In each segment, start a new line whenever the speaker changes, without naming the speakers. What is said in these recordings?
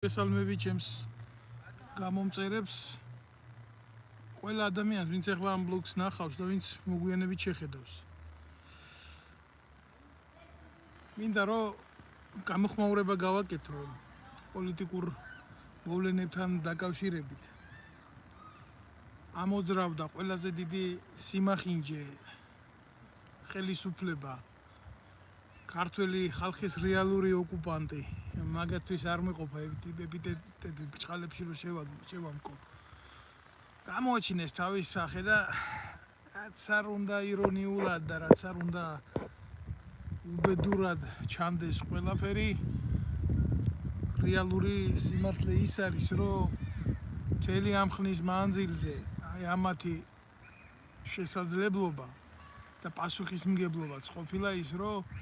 გესალმები ჩემს გამომწერებს ყველა ადამიანს ვინც ახლა ამ ბლოგს ნახავს და ვინც მოგვიანებით შეხედავს მინდა რომ გამოხმაურება გავაკეთო პოლიტიკურ მოვლენებთან დაკავშირებით ამოძრავდა ყველაზე დიდი სიმახინჯე ხელისუფლება ქართველი ხალხის რეალური ოკუპანტი მაგათთვის არ მეყოფა ეპიტეტები ბჭყალებში რომ შევამკო გამოაჩინეს თავის სახე და რაც არ უნდა ირონიულად და რაც არ უნდა უბედურად ჩანდეს ყველაფერი რეალური სიმართლე ის არის რომ მთელი ამ ხნის მანძილზე აი ამათი შესაძლებლობა და პასუხისმგებლობაც ყოფილა ის რომ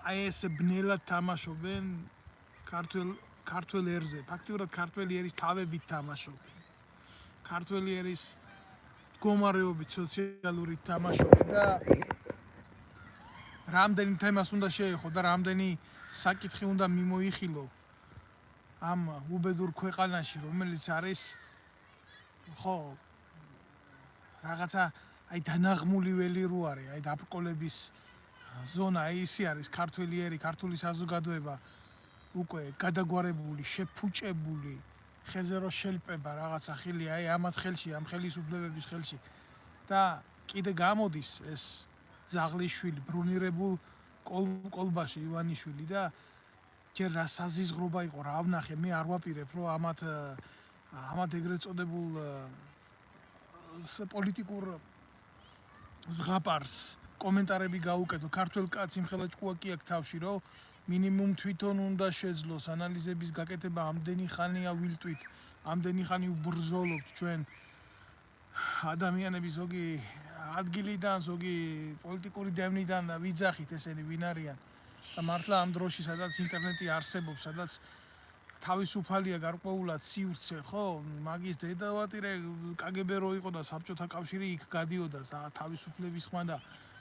აი ეს ბნელად თამაშობენ ქართველ ერზე ფაქტიურად ქართველი ერის თავებით თამაშობენ ქართველი ერის მდგომარეობით სოციალური თამაშობენ და რამდენი თემას უნდა შეეხო და რამდენი საკითხი უნდა მიმოიხილო ამ უბედურ ქვეყანაში რომელიც არის ხო რაღაცა აი დანაღმული ველი რო არის აი დაბრკოლების ზონა ისი არის ქართველი ერი ქართული საზოგადოება უკვე გადაგვარებული შეფუჭებული ხეზე რო შელპება რაღაცა ხილი აი ამათ ხელში ამ ხელისუფლებების ხელში და კიდე გამოდის ეს ძაღლიშვილი ბრუნირებულ კოლბაში ივანიშვილი და ჯერ რა საზიზღრობა იყო რა ვნახე მე არ ვაპირებ რომ ამათ ეგრეთ წოდებულ პოლიტიკურ ზღაპარს კომენტარები გაუკეთო ქართველ კაცს იმხელა ჭკუაკი აქვს თავში რომ მინიმუმ თვითონ უნდა შეძლოს ანალიზების გაკეთება ამდენი ხანია ვილტვით ამდენი ხანი უბრძოლობთ ჩვენ ადამიანები ზოგი ადგილიდან ზოგი პოლიტიკური დევნიდან და ვიძახით ესენი ვინ არიან და მართლა ამ დროში სადაც ინტერნეტი არსებობს სადაც თავისუფალია გარკვეულად სივრცე ხო მაგის დედავატირე კგბ რო იყო და საბჭოთა კავშირი იქ გადიოდა თავისუფლების ხმა და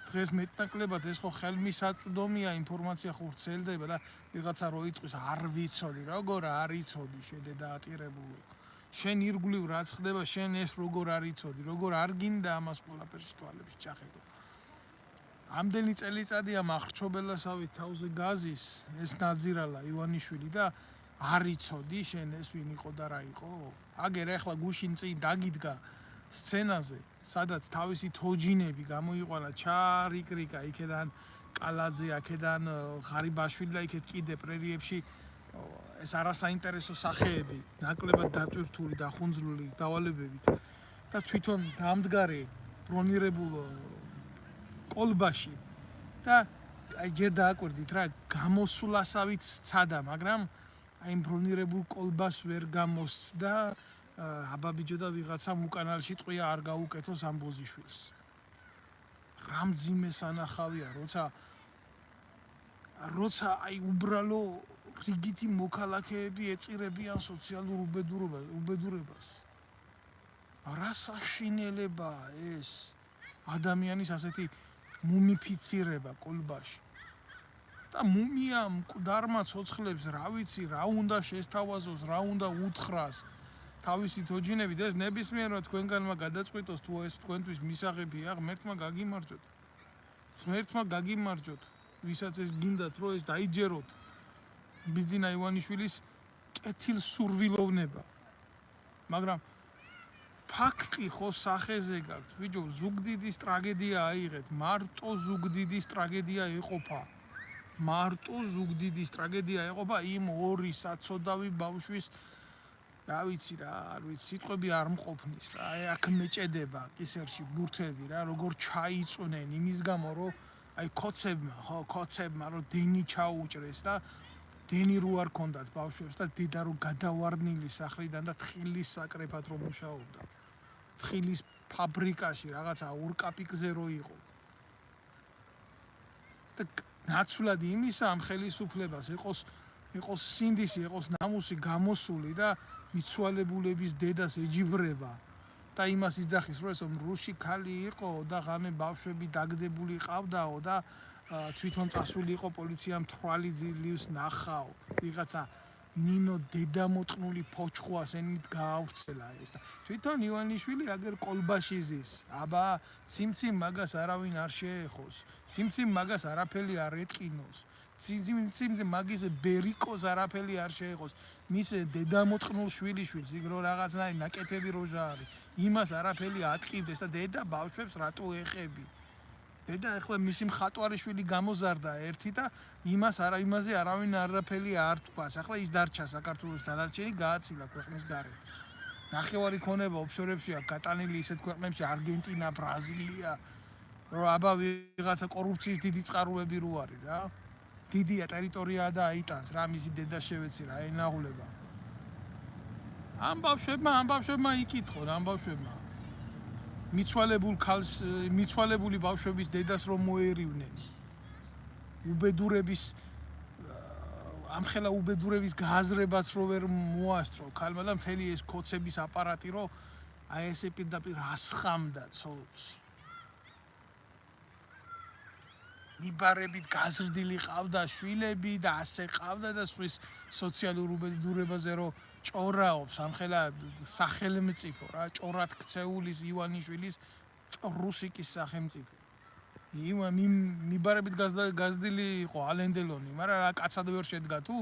დღეს მეტნაკლებად ეს ხო ხელმისაწვდომია ინფორმაცია ხო ვრცელდება და ვიღაცა რო იტყვის არ ვიცოდი როგორ არ იცოდი შედედა ატირებულო შენ ირგვლივ რაც ხდება შენ ეს როგორ არ იცოდი როგორ არ გინდა ამას ყველაფერში თვალებს ჩახედო ამდენი წელიწადია მახრჩობელასავით თავზე გაზის ეს ნაძირალა ივანიშვილი და არ იცოდი შენ ეს ვინ იყო და რა იყო აგერ ახლა გუშინ წინ დაგიდგა სცენაზე სადაც თავისი თოჯინები გამოიყვანა ჩარიკრიკა იქედან კალაძე აქედან ღარიბაშვილი და იქეთ კიდე პრერიებში ეს არასაინტერესო სახეები ნაკლებად დატვირთული დახუნძლული დავალებებით და თვითონ დამდგარი ბრონირებულ კოლბაში და აი ჯერ დააკვირდით რა გამოსვლასავით სცადა მაგრამ აი ბრონირებულ კოლბას ვერ გამოსცდა აბაბიჯო და ვიღაცამ უკანალში ტყვია არ გაუკეთოს ამბოზიშვილს რამძიმე სანახავია როცა აი უბრალო რიგითი მოქალაქეები ეწირებიან სოციალურ უბედურებას რა საშინელებაა ეს ადამიანის ასეთი მუმიფიცირება კოლბაში და მუმია მკვდარმა ცოცხლებს რა ვიცი რა უნდა შესთავაზოს რა უნდა უთხრას თავისი თოჯინებით ეს ნებისმიერმა თქვენგანმა გადაწყვიტოს თუ ეს თქვენთვის მისაღებია ღმერთმა გაგიმარჯოთ ვისაც ეს გინდათ რომ ეს დაიჯეროთ ბიძინა ივანიშვილის კეთილსურვილოვნება მაგრამ ფაქტი ხო სახეზე გაქვთ ბიჭო ზუგდიდის ტრაგედია აიღეთ მარტო ზუგდიდის ტრაგედია ეყოფა იმ ორი საცოდავი ბავშვის რა ვიცი რა არ ვიცი სიტყვები არ მყოფნის რა აი აქ მეჭედება კისერში ბურთები რა როგორ ჩაიწვნენ იმის გამო რომ აი კოცებმა რომ დენი ჩაუჭრეს და დენი რო არ ქონდათ ბავშვებს და დედა რო გადავარდნილი სახლიდან და თხილის საკრეფად რომ მუშაობდა თხილის ფაბრიკაში რაღაცა ურკაპიკზე რო იყო და ნაცვლად იმისა ამ ხელისუფლებას იყოს სინდისი იყოს ნამუსი გამოსული და მიცვალებულების დედას ეჯიბრება და იმას იძახის რომ ეს რუში ქალი იყო და ღამე ბავშვები დაგდებული ყავდაო და თვითონ წასული იყო პოლიციამ თვალი ძლივს ნახაო ვიღაცა ნინო დედამოწყნული ფოჩხვას ენით გაავრცელა ეს და თვითონ ივანიშვილი აგერ კოლბაში ზის. აბა ციმციმ მაგას არავინ არ შეეხოს. ციმციმ მაგას არაფერი არ ეტყინოს. ციმციმ მაგის ბერიკოს არაფერი არ შეეხოს. მის დედამოწყნულ შვილიშვილს იქ რო რაღაცნაირი ნაკეთები როჟა არის. იმას არაფერი ატყიდეს და დედა ბავშვებს რატო ეხები? დედა ახლა მისი მხატვარიშვილი გამოზარდა ერთი და იმაზე არავინ არაფერი არ თქვას. ახლა ის დარჩა საქართველოს დანარჩენი გააცილა ქვეყნის გარეთ. ნახევარი ქონება ოფშორებში აქვს გატანილი ისეთ ქვეყნებში არგენტინა, ბრაზილია, რომ აბა ვიღაცა კორუფციის დიდი წყაროები რო არის რა. დიდია ტერიტორია და აიტანს რა მისი დედა შევეცი რა ენაღულება. ამ ბავშვებმა იკითხონ ამ ბავშვებმა. მიცვალებული ბავშვების დედას რომ მოერივნენ. ამხელა უბედურების გააზრებაც რო ვერ მოასწრო ქალმა და მთელი ეს ქოცების აპარატი რო აი ესე პირდაპირ ასხამდა ცოლს. მიბარებით გაზრდილი ყავდა შვილები და ასე ყავდა და სხვის სოციალურ უბედურებაზე რო ჭორაობს ამხელა სახელმწიფო რა ჭორად ქცეულის ივანიშვილის რუსიკის სახელმწიფო. მიბარებით გაზრდილი იყო ალენდელონი, მაგრამ რა კაცად ვერ შედგა თუ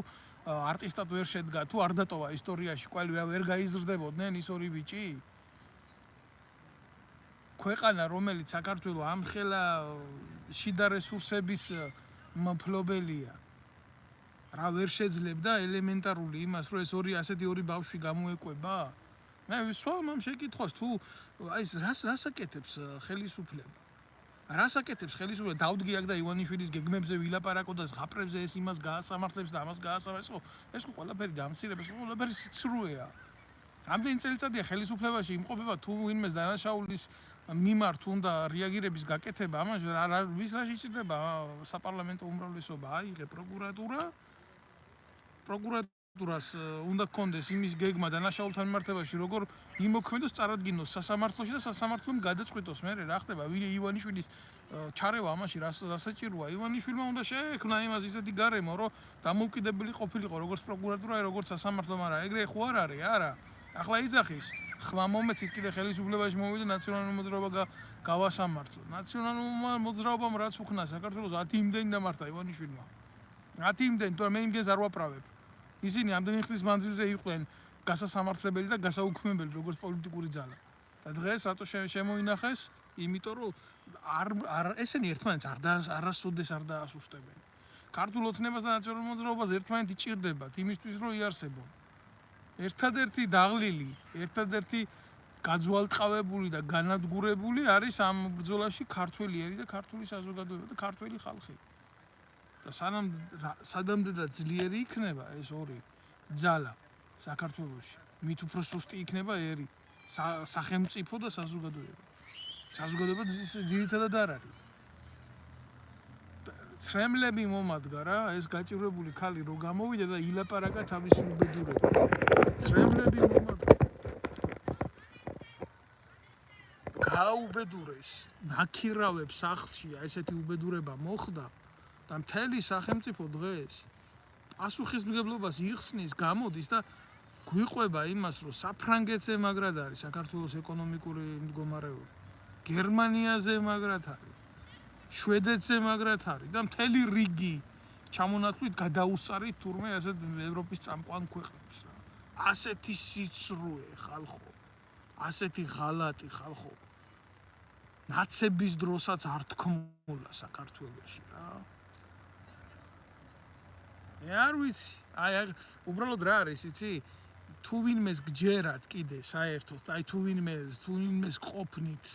არტისტად ვერ შედგა თუ არ დატოვა ისტორიაში ყველი ვერ გაიზრდებოდნენ ის ორი ბიჭი? ქვეყანა რომელიც საქართველოს ამხელა შიდა რესურსების მფლობელია რა ვერ შეძლებდა ელემენტარული იმას რომ ეს ასეთი ორი ბავშვი გამოეკვება? მე ვისვამ ამ შეკითხვას თუ აი რას აკეთებს ხელისუფლება? რას აკეთებს ხელისუფლება? დავდგი აქ და ივანიშვილის გეგმებზე ვილაპარაკო და ზღაპრებზე ეს იმას გაასამართლებს და ამას გაასამართლებს. ეს ყველაფერი დამცირება, ეს ყველაფერი სიცრუეა. რამდენი წელიწადია ხელისუფლებაში იმყოფება თუ ვინმეს დანაშაულის მიმართ უნდა რეაგირების გაკეთება, ამას ვის რა შეჭირდება საპარლამენტო უმრავლესობა? აიღე პროკურატურას უნდა გქონდეს იმის გეგმა დანაშაულთან მიმართებაში, როგორ იმოქმედოს წარადგინოს სასამართლოში და სასამართლომ გადაწყვიტოს მე რა ხდება ივანიშვილის ჩარევა ამაში რასაჭიროა. ივანიშვილმა უნდა შეექმნა იმას ისეთი გარემო, რომ დამოუკიდებელი ყოფილიყო როგორც პროკურატურა, როგორც სასამართლო, მაგრამ ეგრე ხო არ არის, არა. ახლა იძახის ხმა მომეცით კიდე ხელისუფლებაში მოვიდა ნაციონალური მოძრაობა გავასამართლო. ნაციონალურმა მოძრაობამ რაც უხნა საქართველოს 10 იმდენი დამართა ივანიშვილმა. 10 იმდენი, თორემ მე იმდენს არ ვაправებ. ისინი ამდენი ხნის მანძილზე იყვნენ გასასამართლებელი და გასაუქმებელი როგორც პოლიტიკური ძალა. და დღეს რატო შემოინახეს? იმიტომ რომ ესენი ერთმანეთს არასოდეს არ დაასუსტებენ. ქართულ ოცნებას და ნაციონალურ მოძრაობას ერთმანეთი ჭირდებათ იმისთვის რომ იარსებონ. ერთადერთი დაღლილი, ერთადერთი გაძვალტყავებული და განადგურებული არის ამ ბრძოლაში ქართველი ერი და ქართული საზოგადოება და ქართველი ხალხი. და სადამდე და ძლიერი იქნება ეს ორი ძალა საქართველოში, მით უფრო სუსტი იქნება ერი, სახელმწიფო და საზოგადოება. საზოგადოება ძირითადად არ არის. ცრემლები მომადგა რა, ეს გაჭირვებული ქალი რო გამოვიდა და ილაპარაკა თავისი უბედურება. ცრემლები მომადგა. გააუბედურეს, ნაქირავებს სახლში ესეთი უბედურება მოხდა და მთელი სახელმწიფო დღეს პასუხისმგებლობას იხსნის, გამოდის და გვიყვება იმას, რომ საფრანგეთს ემაგრად არის საქართველოს ეკონომიკური მდგომარეობა. გერმანიაზე ემაგრად არის. შვედეთს ემაგრად არის და მთელი რიგი ჩამონათვლით გადაუსწარით თურმე ასეთ ევროპის წამყვან ქვეყნებს რა. ასეთი სიცრუე ხალხო, ასეთი ღალატი ხალხო. ნაცების დროსაც არ თქმულა საქართველოში რა. მე არ ვიცი, აი უბრალოდ რა არის, იცი? თუ ვინმეს გჯერათ კიდე საერთოდ, აი თუ ვინმეს ყოფნით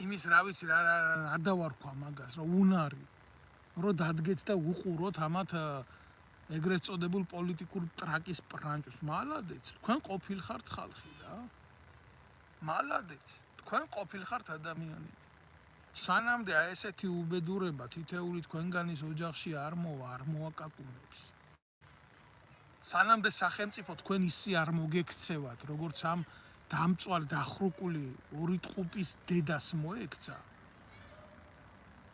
იმის რა ვიცი რა დავარქვა მაგას, რომ უნარი, რომ დადგეთ და უყუროთ ამათ ეგრეთ წოდებულ პოლიტიკურ ტრაკის პრანჭოს. მალადეც, თქვენ ყოფილხართ ხალხი რა. მალადეც, თქვენ ყოფილხართ ადამიანები. სანამდე აი ესეთი უბედურება თითეული თქვენგანის ოჯახში არ მოაკაკუნებს. სანამდე სახელმწიფო თქვენ ისე არ მოგექცევათ, როგორც ამ დამწვალ დახრუკული ორი ტყუპის დედას მოექცა.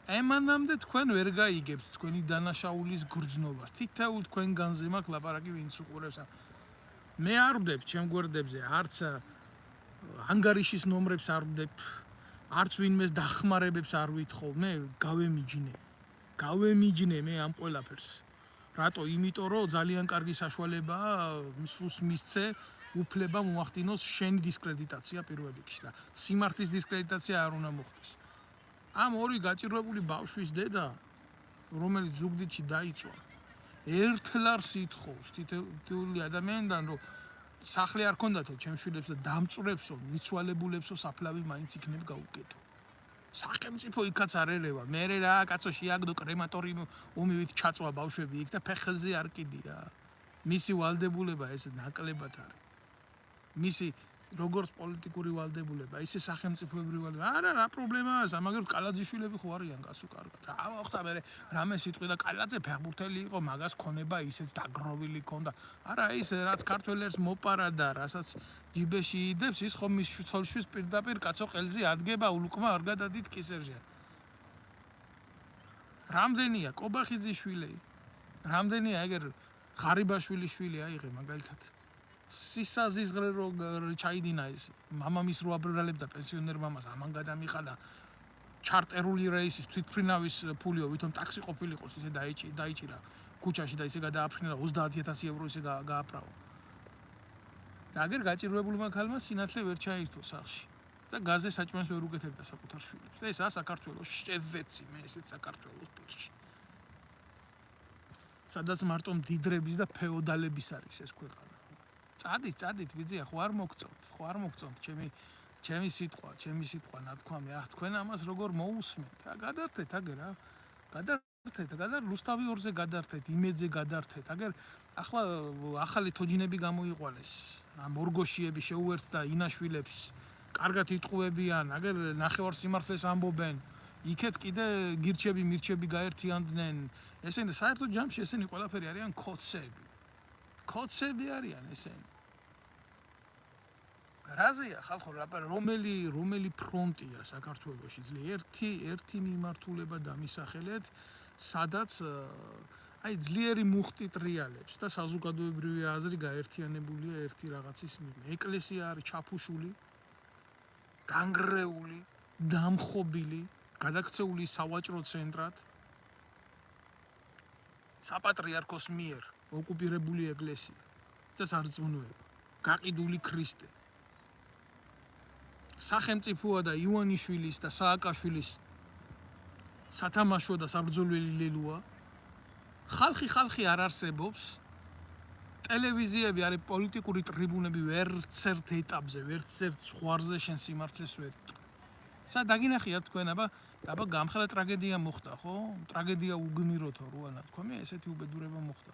ემანამდე თქვენ ვერ გაიგებთ თქვენი დანაშაულის გრძნობას. თითოეულ თქვენგანზე მაქვს ლაპარაკი, ვინც უყურებს. მე არ ვდებ ჩემ გვერდებზე, არც ანგარიშის ნომრებს არ ვდებ, არც ვინმეს დახმარებებს არ ვითხოვ. მე გავემიჯნე მე ამ ყველაფერს. რატო? იმიტომ რომ ძალიან კარგი საშუალებაა სულს მისცე უფლება მოახდინოს შენი დისკრედიტაცია პირველ რიგში და სიმართლის დისკრედიტაცია არ უნდა მოხდეს. ამ ორი გაჭირვებული ბავშვის დედა, რომელიც ზუგდიდში დაიწვა, ერთლარს ითხოვს თითოეული ადამიანიდან, რომ სახლი არ ქონდათო ჩემ შვილებს და დამწვრებსო, მიცვალებულებსო საფლავი მაინც იქნებ გაუკეთო. სახელმწიფო იქაც არ ერევა. მე რა კაცო შეაგდო კრემატორიუმით ჩაწვა ბავშვები იქ და ფეხზე არ კიდია. მისი ვალდებულება ეს ნაკლებად არის. მისი როგორც პოლიტიკური ვალდებულება, ისე სახელმწიფოებრივი ვალდებულება. არა, რა პრობლემაა, მაგრამ კალაძიშვილები ხო არიან კაცო კარგად. რა მოხდა მე რამე სიტყვი და კალაძე ფეხბურთელი იყო, მაგას ქონება ისეც დაგროვილი ქონდა. არა, ის რაც ქართველებს მოპარა და რასაც ჯიბეში იდებს, ის ხომ მის ცოლშვის პირდაპირ კაცო ყელზე ადგება, ულუკმა არ გადადით კისერჟე. რამდენია კობახიძის შვილი? რამდენია ეგერ ღარიბაშვილის შვილი აიღე მაგალითად? სისაზიზღრე რო ჩაიდინა ეს მამამის რო აბრალებდა პენსიონერ მამას ამან გადამიხადა ჩარტერული რეისის თვითფრინავის ფულიო ვითომ ტაქსი ყოფილიყოს ისე დაიჭირა ქუჩაში და ისე გადააფრინა 30000 ევრო ისე გააправა და აგერ გაჭირვებულმა ქალმა სინათლე ვერ ჩაირთო სახლში და გაზზე საჭმელს ვერ უკეთებდა საკუთარ შვილებს და ესაა საქართველოს შევეცი მე ესეც საქართველოს პირში სადაც მარტო მდიდრების და ფეოდალების არის ეს ქვეყანა წადით ბიძია ხო არ მოგწონთ ჩემი სიტყვა ნათქვამი თქვენ ამას როგორ მოусმენთ გადართეთ აგერ რუსთავი 2-ზე გადართეთ იმედზე გადართეთ აგერ ახლა ახალი თოჯინები გამოიყვანეს ამ ორგოშიები შეუერთდა ინაშვილებს კარგად იტყუებიან აგერ ნახევარ სიმართლეს ამბობენ იქეთ კიდე გირჩები მირჩები გაერთიანდნენ ესენი საერთოდ ჯამში ესენი ყველაფერი არიან კოცები არიან ესენი. რაზეა ხალხო რომელი ფრონტია საქართველოში ერთი მიმართულება დამისახელეთ, სადაც აი ძლიერი მუხტი ტრიალებს და საზოგადოებრივი აზრი გაერთიანებულია ერთი რაღაცის მიერ. ეკლესია არის ჩაფუშული, განგრეული, დამხობილი, გადაქცეული სავაჭრო ცენტრად საპატრიარქოს მიერ ოკუპირებული ეკლესია და სარწმუნოება, გაყიდული ქრისტე. სახელმწიფოა და ივანიშვილის და სააკაშვილის სათამაშო და საბრძოლველი ლელუა. ხალხი არ არსებობს. ტელევიზიები არის პოლიტიკური ტრიბუნები ვერცერთ ეტაპზე, ვერცერთ ზღვარზე შენ სიმართლეს ვერ იტყვი. დაგინახიათ თქვენ, აბა გამხელა ტრაგედია მოხდა, ხო? ტრაგედია უგმიროთო როა ნათქვამი, ესეთი უბედურება მოხდა.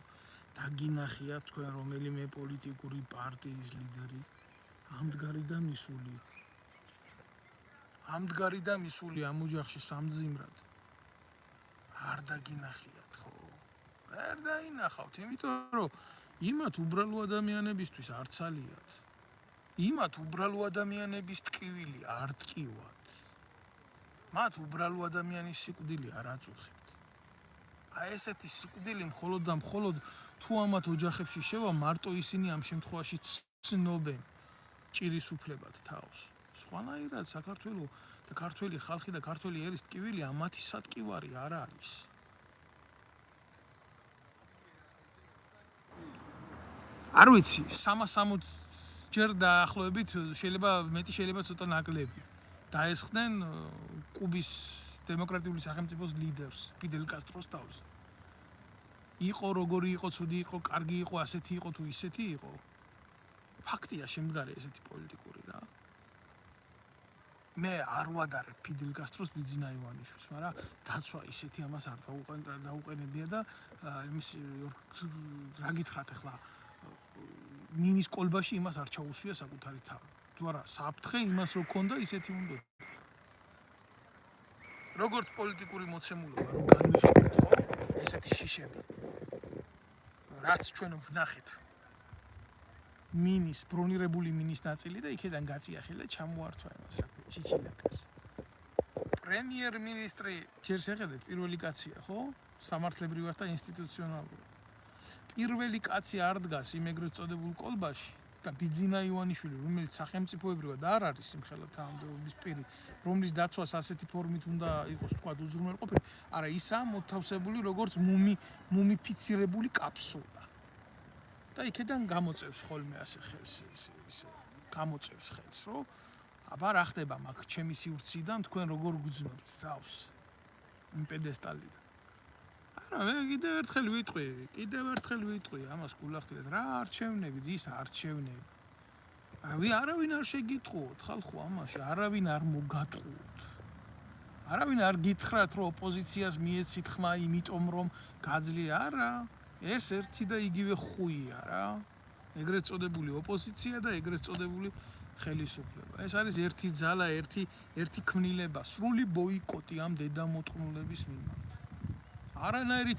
დაგინახიათ თქვენ რომელიმე პოლიტიკური პარტიის ლიდერი ამდგარი და მისული ამ ოჯახში სამძიმრად არ დაგინახიათ, ხო? ვერ დაინახავთ, იმიტომ რომ იმათ უბრალო ადამიანებისთვის არ ცალიათ. იმათ უბრალო ადამიანების ტკივილი არ ტკივათ. მათ უბრალო ადამიანის სიკვდილი არ აწუხებთ. აი ესეთი სიკვდილი მხოლოდ და მხოლოდ თუ ამათ ოჯახებში შევა, მარტო ისინი ამ შემთხვევაში ცნობენ ჭირის უფლებად თავს. სხვანაირად საქართველო და ქართველი ხალხი და ქართველი ერის ტკივილი ამათი სატკივარი არ არის. არ ვიცი, 360 ჯერ დაახლოებით შეიძლება ცოტა ნაკლები. დაესხდნენ კუბის დემოკრატიული სახელმწიფოს ლიდერს, ფიდელ კასტროს თავს. იყო როგორი იყო, ცუდი იყო, კარგი იყო, ასეთი იყო თუ ისეთი იყო. ფაქტია შემდგარი ესეთი პოლიტიკური რა. მე არ ვადარებ ფიდელ კასტროს ბიძინა ივანიშვილს, მაგრამ დაცვა ისეთი ამას არ დაუყენებია და იმის რა გითხრათ ახლა მინის კოლბაში იმას არ ჩაუსვია საკუთარი თავი. თუ არა, საფრთხე იმას რო ქონდა, ისეთი უნდა. როგორც პოლიტიკური მოცემულობა რო განვიხილეთ, ხო? ესეთი შიშები. რაც ჩვენ ვნახეთ. მინის ბრონირებული მინის ნაწილი და იქიდან გაწიახე და ჩამოართვა იმას რა ქვია, ჩიჩილაკას. პრემიერ-მინისტრი ჯერ შეხედეთ პირველი კაცია, ხო? სამართლებრივად და ინსტიტუციონალურად. პირველი კაცი არ დგას იმ ეგრეთ წოდებულ კოლბაში და ბიძინა ივანიშვილი, რომელიც სახელმწიფოებრივად არ არის იმხელა თანამდებობის პირი, რომლის დაცვას ასეთი ფორმით უნდა იყოს თქვა უზრუნველყოფილი, არა ისაა მოთავსებული როგორც მუმიფიცირებული კაფსულა. და იქიდან გამოწევს ხოლმე ასე ხელს ისე გამოწევს ხელს, რომ აბა რა ხდება მაგ ჩემი სივრციდან თქვენ როგორ გძნობთ თავს იმ პედესტალიდან. არა, მე კიდევ ერთხელ ვიტყვი ამას გულახდილეთ რა არჩევნები, ის არჩევნები. არავინ არ შეგიტყუოთ ხალხო ამაში, არავინ არ მოგატყუოთ. არავინ არ გითხრათ რომ ოპოზიციას მიეცით ხმა იმიტომ რომ გაძლია, არა, ეს ერთი და იგივე ხუია რა. ეგრეთ წოდებული ოპოზიცია და ეგრეთ წოდებული ხელისუფლება. ეს არის ერთი ძალა, ერთი ქმნილება, სრული ბოიკოტი ამ დედამოწყნულების მიმართ. არანაირი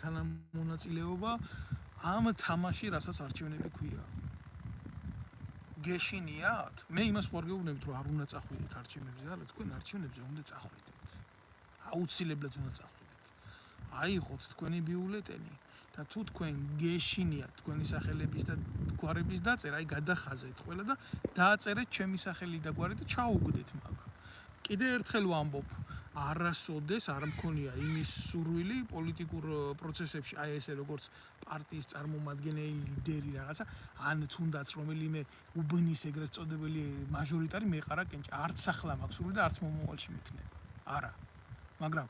თანამონაწილეობა ამ თამაში, რასაც არჩევნები ქვია. გეშინიათ? მე იმას ვარ გეუბნებით, რომ არ უნდა წახვიდეთ არჩევნებზე, არა, თქვენ არჩევნებზე უნდა წახვიდეთ. აუცილებლად უნდა წახვიდეთ. აიღოთ თქვენი ბიულეტენი და თუ თქვენ გეშინიათ თქვენი სახელების და გვარების დაწერა, აი გადახაზეთ ყველა და დააწერეთ ჩემი სახელი და გვარი და ჩაუგდეთ მაგ. კიდე ერთხელ ვამბობ, არასოდეს არ მქონია იმის სურვილი პოლიტიკურ პროცესებში, აი ესე როგორც პარტიის წარმომადგენელი, ლიდერი რაღაცა, ან თუნდაც რომელიმე უბნის ეგრეთ წოდებული მაჟორიტარი მეყარა კენჭი, არც ახლა მაქვს სურვილი და არც მომავალში მექნება. არა. მაგრამ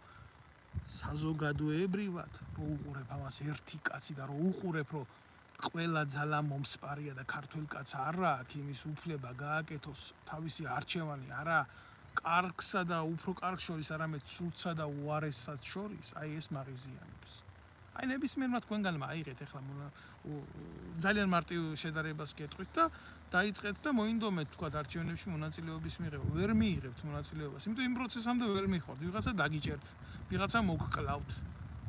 საზოგადოებრივად რო უყურებ ამას ერთი კაცი და რო უყურებ რომ ყველა ძალა მომსპარია და ქართველ კაცს არ აქვს იმის უფლება გააკეთოს თავისი არჩევანი, არა კარგსა და უფრო კარგ შორის, არამედ სულსა და უარესსაც შორის, აი ეს მაღიზიანებს. აი ნებისმიერმა თქვენგანმა აიღეთ ახლა ძალიან მარტივ შედარებას გეტყვით და დაიწყეთ და მოინდომეთ თქვა არჩევნებში მონაწილეობის მიღება. ვერ მიიღებთ მონაწილეობას, იმიტომ იმ პროცესამდე ვერ მიხართ, ვიღაცა დაგიჭერთ, ვიღაცა მოგკლავთ.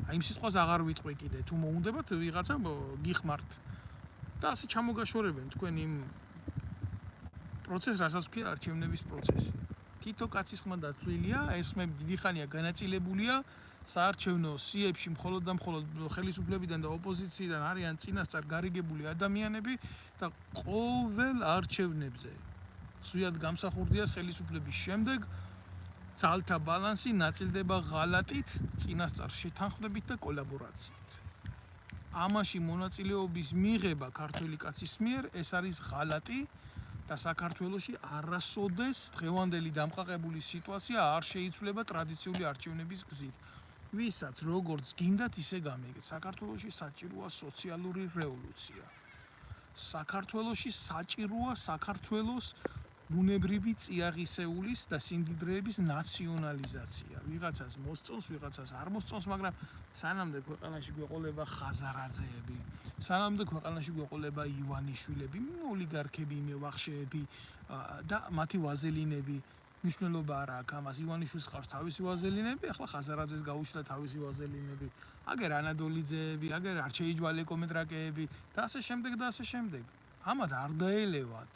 აი იმ სიტყვას აღარ ვიტყვი კიდე, თუ მოუნდებათ ვიღაცა გიხმართ. და ასე ჩამოგაშორებენ თქვენ იმ პროცესს, რასაც ქვია არჩევნების პროცესი. თითო კაცის ხმა დათვლილია, ეს ხმები დიდი ხანია განაწილებულია საარჩევნო სიებში მხოლოდ და მხოლოდ ხელისუფლებიდან და ოპოზიციიდან არიან წინასწარ გარიგებული ადამიანები და ყოველ არჩევნებზე სულიად გამსახურდიას ხელისუფლების შემდეგ ძალთა ბალანსი ნაწილდება ღალატით, წინასწარ შეთანხმებით და კოლაბორაციით. ამაში მონაწილეობის მიღება ქართველი კაცის მიერ ეს არის ღალატი და საქართველოში არასოდეს დღევანდელი დამყარებული სიტუაცია არ შეიცვლება ტრადიციული არჩევნების გზით. ვისაც როგორც გინდათ ისე გამიგეთ. საქართველოში საჭიროა სოციალური რევოლუცია. საქართველოში საჭიროა საქართველოს ბუნებრივი წიაღისეულის და სიმდიდრეების ნაციონალიზაცია. ვიღაცას მოსწონს, ვიღაცას არ მოსწონს, მაგრამ სანამდე ქვეყანაში გვეყოლება ხაზარაძეები, სანამდე ქვეყანაში გვეყოლება ივანიშვილები, ოლიგარქები, მევახშეები და მათი ვაზელინები. მნიშვნელობა არ აქვს ამას, ივანიშვილს ყავს თავისი ვაზელინები, ახლა ხაზარაძეს გაუჩნდა თავისი ვაზელინები, აგერ ანადოლიძეები, აგერ არჩეიჯვალე კომეტრაკეები და ასე შემდეგ და ასე შემდეგ. ამათ არ დაელევათ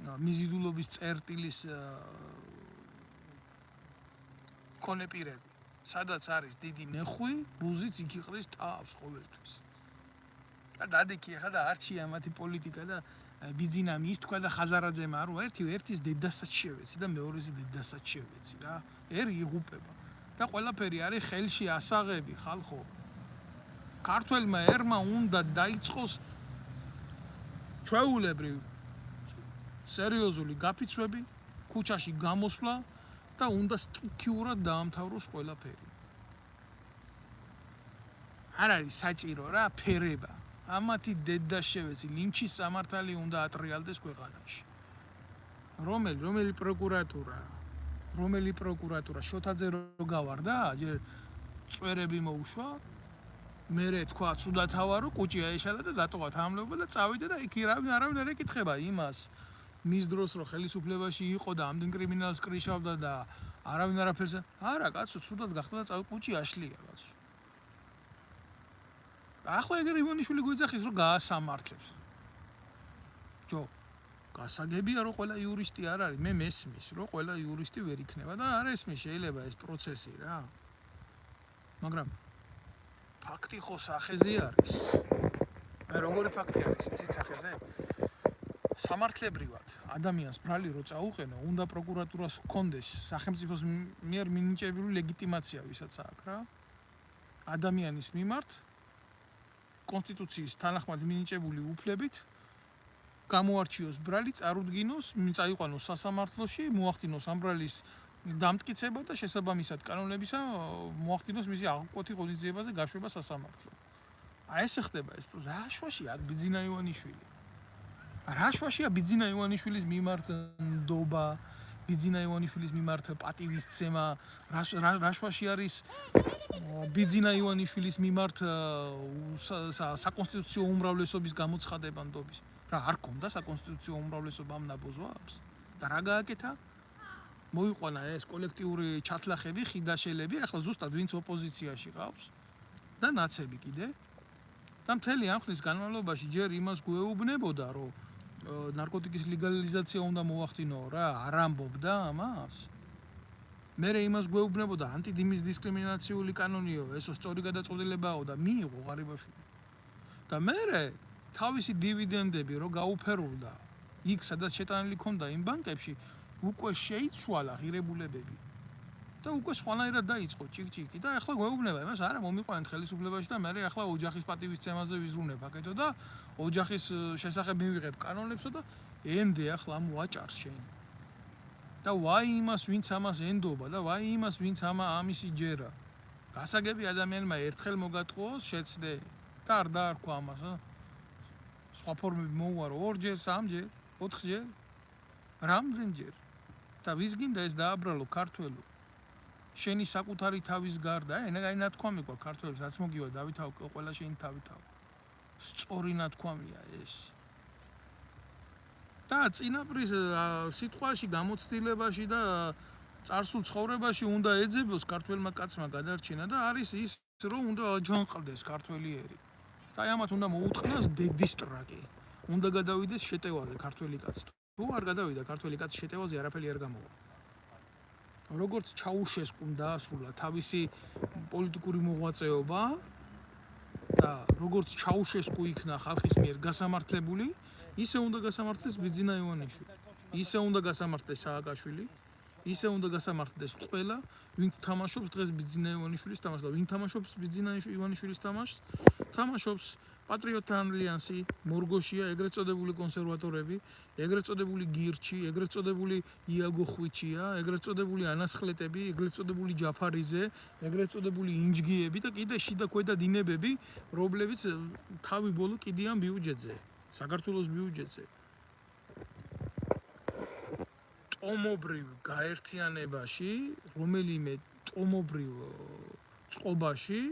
მიზიდულობის წერტილის კონეპირები, სადაც არის დიდი ნეხვი, ბუზიც იქ იყრის თავს ყოველთვის. და დადიქი ახლა და არჩია მათი პოლიტიკა და ბიძინა მისთქვა და ხაზარაძემ არო ერთის დედასაც შევეცი და მეორეს დედასაც შევეცი რა. ერი იღუპება და ყველაფერი არის ხელში ასაღები ხალხო. ქართველმა ერმა უნდა დაიწყოს ჩვეულებრივ სერიოზული გაფიცვები, ქუჩაში გამოსვლა და უნდა სტიქიურად დაამთავროს ყველაფერი. არ არის საჭირო რა ფერება. ამათი დედა შევეცი, ლინჩის სამართალი უნდა ატრიალდეს ქვეყანაში. რომელი პროკურატურა შოთაძე რო გავარდა, ჯერ წვერები მოუშვა, მერე თქვა ცუდათავარო, კუჭი აეშალა და დატოვა თანამდებობა და წავიდა და იქ არავინ არ ეკითხება იმას. მის დროს რო ხელისუფლებაში იყო და ამდენ კრიმინალს კრიშავდა და არავინ არაფერს არა კაცო ცუდად გახდა და წავი კუჭი აშლია კაცო. ახლა ეგრე ივანიშვილი გვიძახის რომ გაასამართლებს. ჯო, გასაგებია რომ ყველა იურისტი არ არის, მე მესმის რომ ყველა იურისტი ვერ იქნება და არ ესმის შეიძლება ეს პროცესი რა. მაგრამ ფაქტი ხო სახეზე არის. აი როგორი ფაქტი არის, იცით სახეზე? სამართლებრივად ადამიანს ბრალი რო წაუყენო, უნდა პროკურატურას ჰქონდეს სახელმწიფოს მიერ მინიჭებული ლეგიტიმაცია, ვისაც აქვს რა. ადამიანის მიმართ კონსტიტუციის თანახმად მინიჭებული უფლებით გამოარჩიოს ბრალი, წარუდგინოს, წაიყვანოს სასამართლოში, მოახდინოს ამ ბრალის დამტკიცება და შესაბამისად კანონებისა მოახდინოს მისი აღკვეთი ღონისძიებაზე გაშვება სასამართლო. აი ეს ხდება ეს რა შვაშია ბიძინა ივანიშვილი. რა შვაშია ბიძინა ივანიშვილის მიმართ ნდობა, ბიძინა ივანიშვილის მიმართ პატივისცემა, რა შვაში არის ბიძინა ივანიშვილის მიმართ საკონსტიტუციო უმრავლესობის გამოცხადება ნდობის. რა არ ქონდა საკონსტიტუციო უმრავლესობა ამ ნაბოზვებს? და რა გააკეთა? მოიყვანა ეს კოლექტიური ჩათლახები, ხიდაშელები, ახლა ზუსტად ვინც ოპოზიციაში ყავს და ნაცები კიდე. და მთელი ამ ხნის განმავლობაში ჯერ იმას გვეუბნებოდა, რომ ნარკოტიკის ლეგალიზაცია უნდა მოახდინო რა, არ ამბობდა ამას. მერე იმას გვეუბნებოდა ანტიდის დისკრიმინაციული კანონიო, ესო სწორი გადაწყვეტილებაო და მიიღო ღარიბაშვილი. და მერე თავისი დივიდენდები რო გაუფერულდა იქ სადაც შეტანილი ქონდა იმ ბანკებში, უკვე შეიცვალა ღირებულებები. და უკვე სხვანაირად დაიწყო ჭიკჭიკი და ახლა გვეუბნება იმას არა მომიყვანეთ ხელისუფლებაში და მე ახლა ოჯახის პატივისცემაზე ვიზრუნებ აკეთო და ოჯახის შესახებ მივიღებ კანონებსო და ენდე ახლა მოაჭარს შენ. და ვაი იმას ვინც ამას ენდობა და ვაი იმას ვინც ამისი ჯერა. გასაგები ადამიანმა ერთხელ მოგატყუოს შეცდე და არ დაარქვა ამას. სხვა ფორმები მოუარო 2-ჯერ, 3-ჯერ, 4-ჯერ. რამდენჯერ? და ვის გინდა ეს დააბრალო ქართველო? შენი საკუთარი თავის გარდა, აი ნათქვამი გქონდა ქართველებს, რაც მოგივა დავითაო, ყველა შენი თავითაო. სწორი ნათქვამია ეს. და წინაპრის სიტყვაში, გამოცდილებაში და წარსულ ცხოვრებაში უნდა ეძებოს ქართველმა კაცმა გადარჩენა და არის ის, რომ უნდა აჯანყდეს ქართველიერი. და აი ამათ უნდა მოუწყნას დედისტრაკი. უნდა გადავიდეს შეტევაზე ქართველი კაცი. თუ არ გადავიდა ქართველი კაცი შეტევაზე, არაფერი არ გამოვა. როგორც ჩაუშესკუმ დაასრულა თავისი პოლიტიკური მოღვაწეობა და როგორც ჩაუშესკუ იქნა ხალხის მიერ გასამართლებული, ისე უნდა გასამართლდეს ბიძინა ივანიშვილი. ისე უნდა გასამართლდეს სააკაშვილი, ისე უნდა გასამართლდეს ყველა, ვინ თამაშობს დღეს ბიძინა ივანიშვილის თამაშს და ვინ თამაშობს ბიძინა ივანიშვილის თამაშს, თამაშობს პატრიოტთა ალიანსი, მორგოშია, ეგრეთ წოდებული კონსერვატორები, ეგრეთ წოდებული გირჩი, ეგრეთ წოდებული იაგო ხვიჩია, ეგრეთ წოდებული ანასხლეტები, ეგრეთ წოდებული ჯაფარიძე, ეგრეთ წოდებული ინჯგიები და კიდე შიდა ქვედა დინებები, რომლებიც თავი ბოლო კიდიან ბიუჯეტზე, საქართველოს ბიუჯეტზე. ტომობრივ გაერთიანებაში, რომელიმე ტომობრივ წყობაში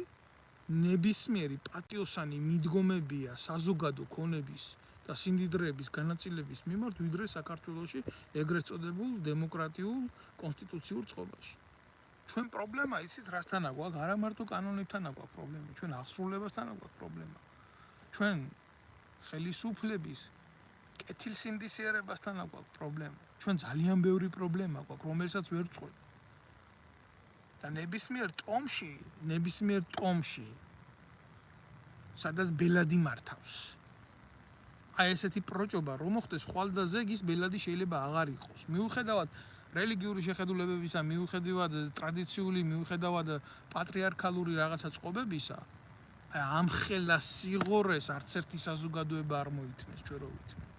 ნებისმიერი პატიოსანი მიდგომებია საზოგადო ქონების და სიმდიდრეების განაწილების მიმართ, ვიდრე საქართველოში ეგრეთ წოდებულ დემოკრატიულ კონსტიტუციურ წყობაში. ჩვენ პრობლემა იცით რასთან აქვს? არა მარტო კანონებთან აქვს პრობლემა, ჩვენ აღსრულებასთან აქვს პრობლემა. ჩვენ ხელისუფლების კეთილსინდისიერებასთან აქვს პრობლემა. ჩვენ ძალიან ბევრი პრობლემა გვაქვს, რომელსაც ვერ წყვეტ. და ნებისმიერ ტომში, სადაც ბელადი მართავს. აი ესეთი პროჭობა რომ მოხდეს ხვალდაზე ის ბელადი შეიძლება აღარ იყოს. მიუხედავად რელიგიური შეხედულებებისა, მიუხედავად ტრადიციული, მიუხედავად პატრიარქალური რაღაცა წყობებისა, აი ამ ხელა სიღორეს არც ერთი საზოგადოება არ მოითმეს, ჩვენ რო ვითმევთ.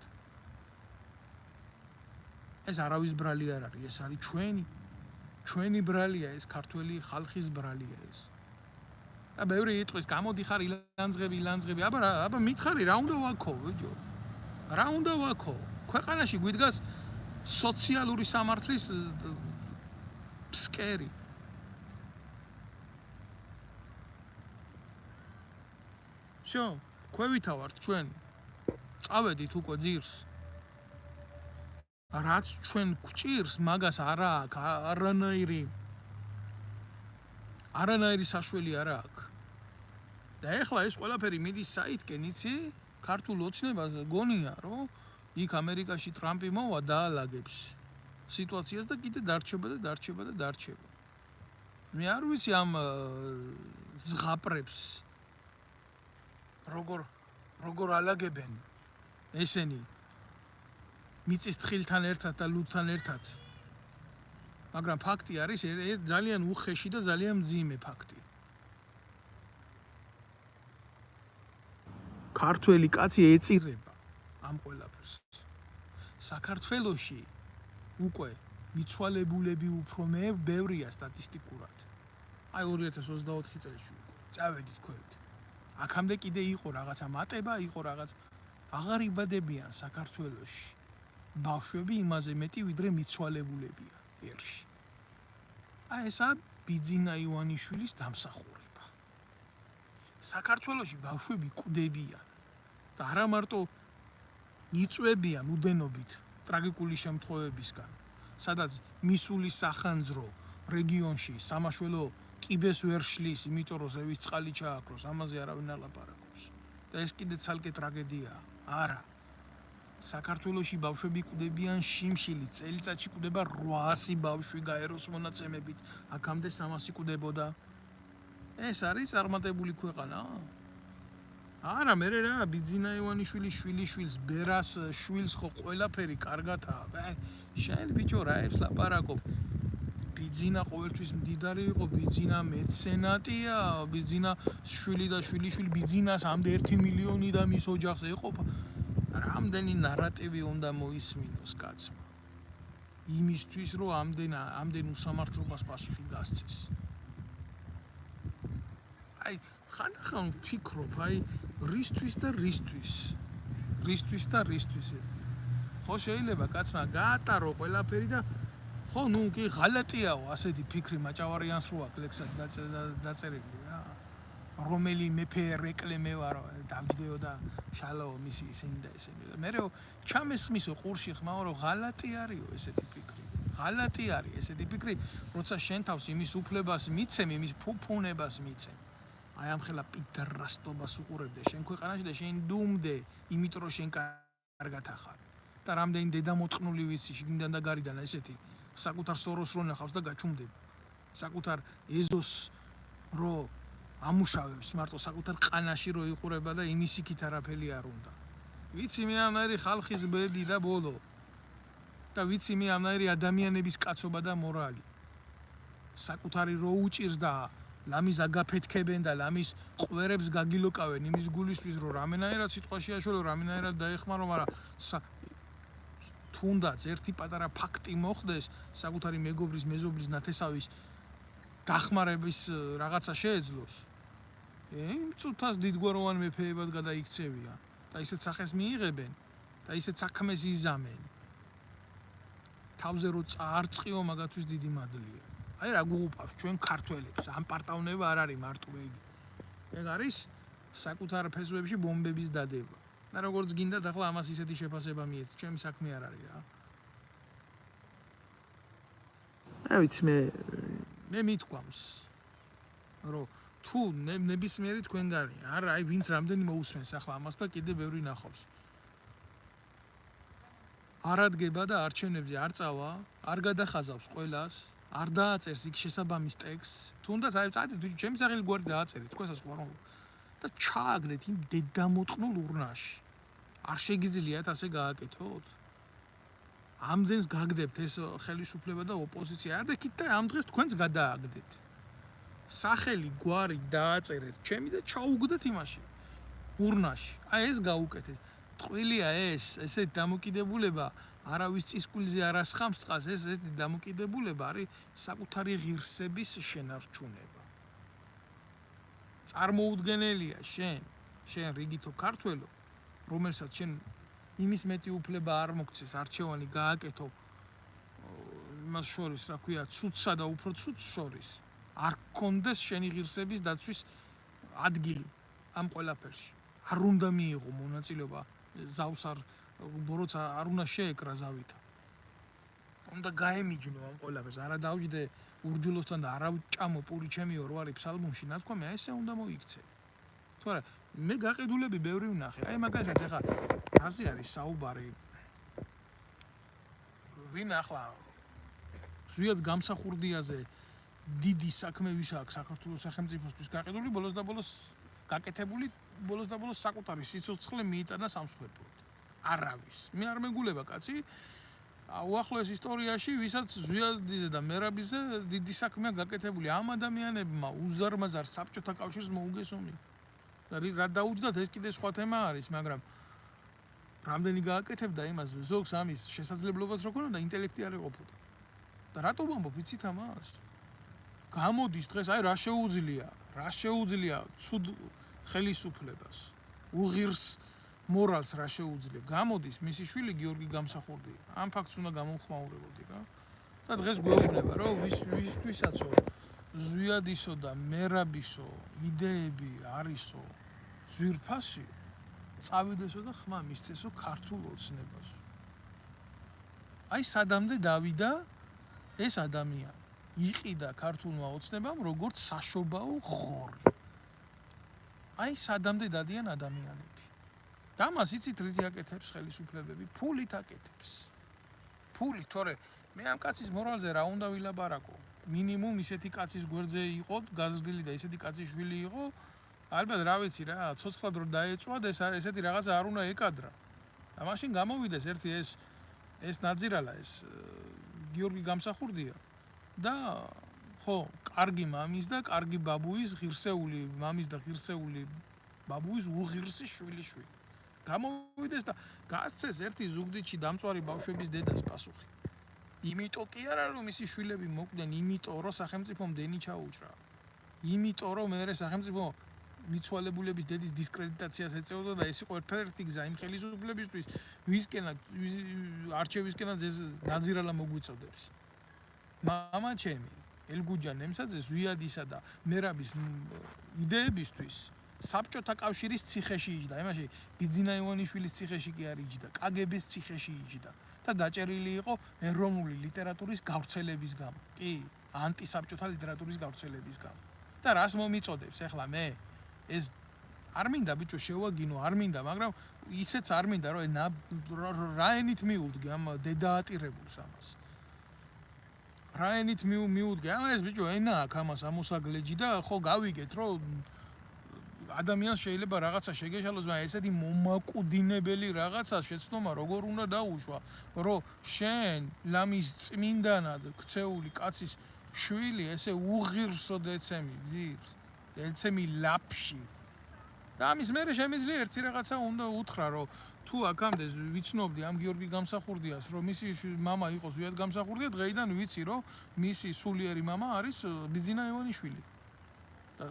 ეს არავის ბრალი არ არის, ეს არის ჩვენი ბრალია ეს, ქართველი ხალხის ბრალია ეს. და ბევრი იტყვის, გამოდი ხარ ილანძღები, აბა მითხარი რა უნდა ვაქო, ვიჯო? რა უნდა ვაქო? ქვეყანაში გვიდგას სოციალური სამართლის ფსკერი. შო, ქვევითა ვართ ჩვენ. წავედით უკვე ძირს. რაც ჩვენ გვჭირს, მაგას არა აქვს, არანაირი საშველი არა აქვს. და ეხლა ეს ყველაფერი მიდის საითკენ, იცი? ქართულ ოცნებას გონია, რომ იქ ამერიკაში ტრამპი მოვა დაალაგებს სიტუაციას და კიდე დარჩება. მე არ ვიცი ამ ზღაპრებს როგორ ალაგებენ ესენი მიწის თხილთან ერთად და ლუდთან ერთად. მაგრამ ფაქტი არის ძალიან უხეში და ძალიან მძიმე ფაქტი. ქართველი კაცი ეწირება ამ ყველაფერს. საქართველოში უკვე მიცვალებულები უფრო ბევრია სტატისტიკურად. აი 2024 წელს უკვე წავედით ქვევით. აქამდე კიდე იყო რაღაცა მატება, იყო რაღაც აღარ იბადებიან საქართველოში. ბავშვები იმაზე მეტი ვიდრე მიცვალებულებია ერში. აი ესა ბიძინა ივანიშვილის დამსახურება. საქართველოში ბავშვები კვდებიან და არა მარტო იწვევიან უდენობით ტრაგიკული შემთხვევებისგან, სადაც მისულის სახანძრო რეგიონში სამაშველო კიბეს ვერ შლის, იმიტომ რომ ზევის წყალი ჩააქროს, ამაზე არავინ არ ლაპარაკობს. და ეს კიდე ცალკე ტრაგედიაა. არა. საქართველოში ბავშვები კვდებიან შიმშილი, წელიწადში კვდება 800 ბავშვი გაეროს მონაცემებით, აქამდე 300 კვდებოდა. ეს არის წარმატებული ქვეყანა? არა, მე რა, ბიძინა ივანიშვილის შვილიშვილს, ბერას შვილს ხო ყველაფერი კარგათაა. შენ ბიჭო რა ებს ლაპარაკობ? ბიძინა ყოველთვის მდიდარი იყო, ბიძინა მეცენატია, ბიძინა შვილი და შვილიშვილი ბიძინას ამდე 1 მილიონი და მის ოჯახს ეყოფა. რამდენი ნარატივი უნდა მოისმინოს კაცმა იმისთვის რომ ამდენ უსამართლობას პასუხი გასცეს. აი ხანდახან ვფიქრობ, აი რისთვის და რისთვის. ხო შეიძლება კაცმა გაატარო ყველაფერი და ხო ნუ კი ღალატიაო ასეთი ფიქრი მაჭავარიანს რო აქვს ლექსად დაწერილი რა. რომელი მეფე რეკლამე ვარ დამჯდეო და შალაო მისი ისინი და ესენი და მე ჩამესმისო ყურში ხმაო რომ ღალატი არისო ესეთი ფიქრი. ღალატი არის ესეთი ფიქრი, როცა შენ თავს იმის უფლებას მიცემ, იმის ფუფუნებას მიცემ. აი ამ ხელა პიდრასტობას უყურებდე შენ ქვეყანაში და შენ დუმდე, იმიტომ რომ შენ კარგად ახარ. და რამდენი დედამოწყნული ვიცი შიგნიდან და გარედან ესეთი საკუთარ სოროს რო ნახავს და გაჩუმდება. საკუთარ ეზოს რო ამუშავებს მარტო საკუთარ ყანაში რო იყურება და იმის იქით არაფერი არ უნდა. ვიცი მე ამერი ხალხის ბედი და ბოლო. და ვიცი მე ამერი ადამიანების კაცობა და მორალი. საკუთარი რო უჭირს და ლამის აგაფეთქებენ და ლამის ყვერებს გაგილოკავენ იმის გულისთვის რომ რამენაერად სიტყვაში აშველო, რამენაერად დაეხმარო, მაგრამ თუნდაც ერთი პატარა ფაქტი მოხდეს საკუთარი მეგობრის, მეზობლის, ნათესავის დახმარების რაღაცა შეეძლოს. იმ წუთას დიდგვაროვან მეფეებად გადაიქცევიან და ისეთ სახეს მიიღებენ და ისეთ საქმეს იზამენ. თავზე რო წაარწყიო მაგათვის დიდი მადლია. აი რა გუღუპავს ჩვენ ქართველებს, ამ პარტავნება არ არის მარტო იგი. ეგ არის საკუთარ ფესვებში ბომბების დადება. და როგორც გინდათ ახლა ამას ისეთი შეფასება მიეც, ჩემი საქმე არ არის რა. აი ვიცი მე მithქვამს რომ თუ ნებისმიერი თქვენ გარია, არა აი ვინც რამდენი მოусვენს ახლა ამას და კიდე ბევრი ნახავს. არ ადგება და არჩევნებზე არ წავა, არ გადახაზავს ყველას, არ დააწერს იქ შესაბამის ტექსტს, თუნდაც აი წადით ჩემი სახელი გვარი დააწერეთ, თქვენსაც გვარ და ჩააგდეთ იმ დედამოწყნულ ურნაში. არ შეგიძლიათ ასე გააკეთოთ? ამდენს გაგდებთ ეს ხელისუფლება და ოპოზიცია, არ დაკით და ამ დღეს თქვენც გადააგდეთ. სახელი გვარი დააწერეთ ჩემი და ჩაუგდეთ იმაში ურნაში. აი ეს გაუკეთეთ. ტყუილია ესე დამოკიდებულება არავის წისკვილზე არ ასხამს წყალს, ესეთი დამოკიდებულება არის საკუთარი ღირსების შენარჩუნება. წარმოუდგენელია შენ რიგითო ქართველო, რომელსაც შენ იმის მეტი უფლება არ მოგცეს არჩევანი გააკეთო იმას შორის, რა ქვია, ცუდსა და უფრო ცუდს შორის. არ გქონდეს შენი ღირსების დაცვის ადგილი ამ ყველაფერში. არ უნდა მიიღო მონაწილეობა ზავს როცა არ უნდა შეეკრა ზავითა. უნდა გაემიჯნო ამ ყველაფერს, არა დავჯდე ურჯულოსთან და არა ვჭამო პური ჩემიო რო არის ფსალმუნში, ნათქვამი აი ესე უნდა მოიქცე. თორე მე გაყიდულები ბევრი ვნახე. აი მაგალითად ეხა რაზე არის საუბარი? ვინ ახლა ზუსტად გამსახურდიაზე დიდი საქმე ვის აქვს საქართველოს სახელმწიფოსთვის გაყიდული ბოლოს და ბოლოს გაკეთებული ბოლოს და ბოლოს საკუთარი სიცოცხლე მიიტანა სამსხვერპლოდ. არავის. მე არ მეგულება კაცი უახლოეს ისტორიაში ვისაც ზვიადიზე და მერაბიზე დიდი საქმეა გაკეთებული ამ ადამიანებმა უზარმაზარ საბჭოთა კავშირს მოუგესონი. რა დაუჯდათ ეს კიდე სხვა თემა არის, მაგრამ რამდენი გააკეთებდა იმას ზოგს ამის შესაძლებლობას რო ქონოდა ინტელექტი არ ეყოფოდა. და რატო ვამბობ იცით ამას? გამოდის დღეს აი რა შეუძლია ცუდ ხელისუფლებას უღირს მორალს რა შეუძლია გამოდის მისი შვილი გიორგი გამსახურდია ამ ფაქტს უნდა გამოვხმაურებოდი რა და დღეს გვეუბნება რომ ვისთვისაცო ზვიადისო და მერაბისო იდეები არისო ძვირფასი წავიდესო და ხმა მისცესო ქართულ ოცნებას აი სადამდე დავიდა ეს ადამიანი იყიდა ქართულმა ოცნებამ როგორც საშობაო ხორი აი სადამდე დადიან ადამიანები და მას იცით რითი აკეთებს ხელისუფლებები ფულით აკეთებს ფული თორე მე ამ კაცის მორალზე რა უნდა ვილაპარაკო მინიმუმ ისეთი კაცის გვერდზე იყო გაზრდილი და ისეთი კაცის შვილი იყო ალბათ რა ვიცი რა ცოცხლად რო დაეწვად ესეთი რაღაცა არ უნდა ეკადრა და მაშინ გამოვიდეს ერთი ეს ნაძირალა ეს გიორგი გამსახურდია და ხო კარგი მამის და კარგი ბაბუის ღირსეული მამის და ღირსეული ბაბუის უღირსი შვილი გამოვიდეს და გასცეს ერთი ზუგდიდში დამწვარი ბავშვების დედას პასუხი იმიტომ კი არა რომ მისი შვილები მოკვდნენ იმიტომ რომ სახელმწიფომ დენი ჩაუჭრა იმიტომ რომ მე სახელმწიფო მიცვალებულების დედის დისკრედიტაციას ეწეოდა და ეს იყო ერთ-ერთი გზა იმ ხელისუფლებისთვის ვისკენად არჩევისკენად ეს ნაძირალა მოგვიწოდებს მამა ჩემი ელგუჯან ემსაძე ზვიადისა და მერაბის იდეებისთვის საბჭოთა კავშირის ციხეში იჯდა იმაში ბიძინა ივანიშვილის ციხეში კი არ იჯდა კგბ-ს ციხეში იჯდა და დაჭერილი იყო ეროვნული ლიტერატურის გავრცელების გამო კი ანტისაბჭოთა ლიტერატურის გავრცელების გამო და რას მომიწოდებს ახლა მე ეს არ მინდა ბიჭო შევაგინო არ მინდა მაგრამ ისეც არ მინდა რომ რაენით მიუდგე ამ დედაატირებულს ამას რაენით მიუდგე ამ ეს ბიჭო ენა აქვს ამას ამოსაგლეჯი და ხო გავიგეთ რომ ადამიანს შეიძლება რაღაცა შეგეშალოს მაგრამ ესეთი მომაკუდინებელი რაღაცა შეცდომა როგორ უნდა დაუშვა რომ შენ ლამის წმინდანად ქცეული კაცის შვილი ესე უღირსო დეცემი ძირს ელცემი ლაფში და ამის მერე შემიძლია ერთი რაღაცა უნდა უთხრა რომ თუ აქამდე ვიცნობდი ამ გიორგი გამსახურდიას რომ მისი მამა იყო ზვიად გამსახურდია დღეიდან ვიცი რომ მისი სულიერი მამა არის ბიძინა ივანიშვილი და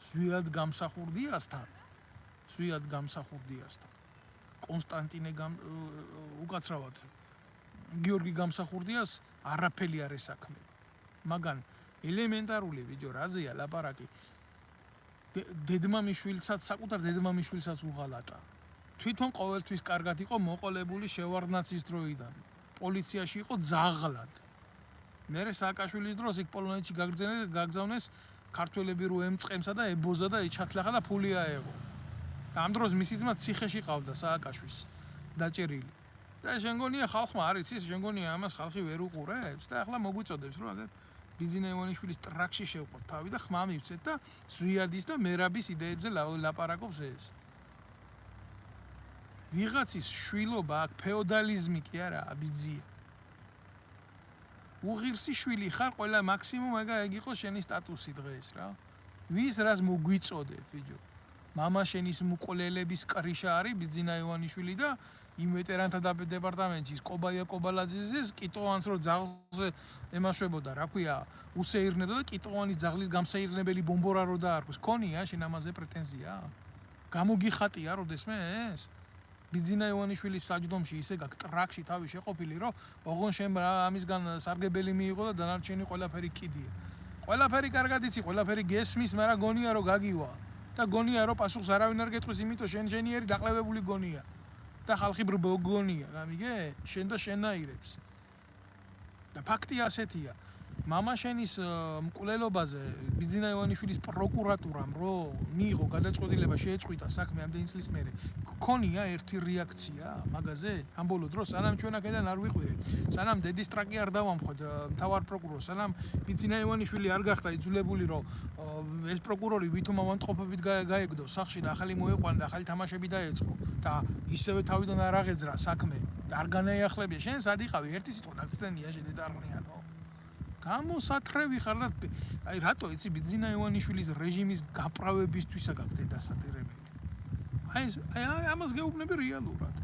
ზვიად გამსახურდიასთან კონსტანტინე უკაცრავად გიორგი გამსახურდიას არაფერი არ ესაქმება მაგან ელემენტარული ვიდეო რაზეა ლაპარაკი დედმამიშვილსაც საკუთარ დედმამიშვილსაც უღალატა თვითონ ყოველთვის კარგად იყო მოყოლებული შევარდნაცის დროიდან პოლიციაში იყო ძაღლად მერე სააკაშვილის დროს იქ პოლონეთში გაგზავნეს ქართველები რო ემწყემსა და ებოზა და ეჩათლახა და ფული აეღო და ამ დროს მისი ძმა ციხეში ყავდა სააკაშვილს დაჭერილი და შენგონია ხალხმა არ იცის შენგონია ამას ხალხი ვერ უყურებს და ახლა მოგვიწოდებს რომ აგერ ბიძინა ივანიშვილის ტრაქში შევყოთ თავი და ხმა მივცეთ და ზვიადის და მერაბის იდეებზე ლაპარაკობს ეს ვიღაცის შვილობა აქ ფეოდალიზმი კი არა ბიძია უღირსი შვილი ხარ ყველა მაქსიმუმ ეგ იყო შენი სტატუსი დღეს რა ვის რას მოგვიწოდებ ბიჭო მამა შენის მუყოლელების კრიშა არის ბიძინა ივანიშვილი და იმ ვეტერანთა დეპარტამენტში კობაია კობალაძეს კიტოვანს რო ძაღლზე ემაშვებოდა რა ქვია უსეირნებდა და კიტოვანის ძაღლის გამსეირნებელი ბომბორა რო დაარქვის ქონია შენ ამაზე პრეტენზია გამოგიხატია როდესმე ეს ბიძინა ივანიშვილის საჯდომში ისე გაკ ტრაქში თავი შეყოფილი რომ ოღონ შენ ამისგან სარგებელი მიიღო და დანარჩენი ყველაფერი კიდია ყველაფერი კარგად იცი ყველაფერი გესმის მაგრამ გონია რომ გაგივა და გონია რომ პასუხს არავინ არ გეტყვის იმიტომ შენ შენიერი დაყლევებული გონია და ხალხი ბრბოგონია გამიგე შენ და შენაირებს და ფაქტი ასეთია მამაშენის მკვლელობაზე ბიძინა ივანიშვილის პროკურატურამ რო მიიღო გადაწყვეტილება შეეწყვიტა საქმე ამდენი წლის მერე გქონია ერთი რეაქცია მაგაზე ამ ბოლო დროს სანამ ჩვენ აქედან არ ვიყვირეთ სანამ დედის ტრაკი არ დავამხოთ მთავარ პროკურორს სანამ ბიძინა ივანიშვილი არ გახდა იძულებული რომ ეს პროკურორი ვითომ ავანტყოფებით გაეგდო სახში და ახალი მოეყვანა და ახალი თამაშები დაეწყო და ისევე თავიდან არ აღეძრა საქმე და არ განაიახლებია შენ სად იყავი ერთი სიტყვა დაგწდენია შედედარღნიანო გამოსათრევი ხარ და აი რატო იცი ბიძინა ივანიშვილის რეჟიმის გაправებისთვისა გაგდე დასადირებელი აი ამას გეუბნები რეალურად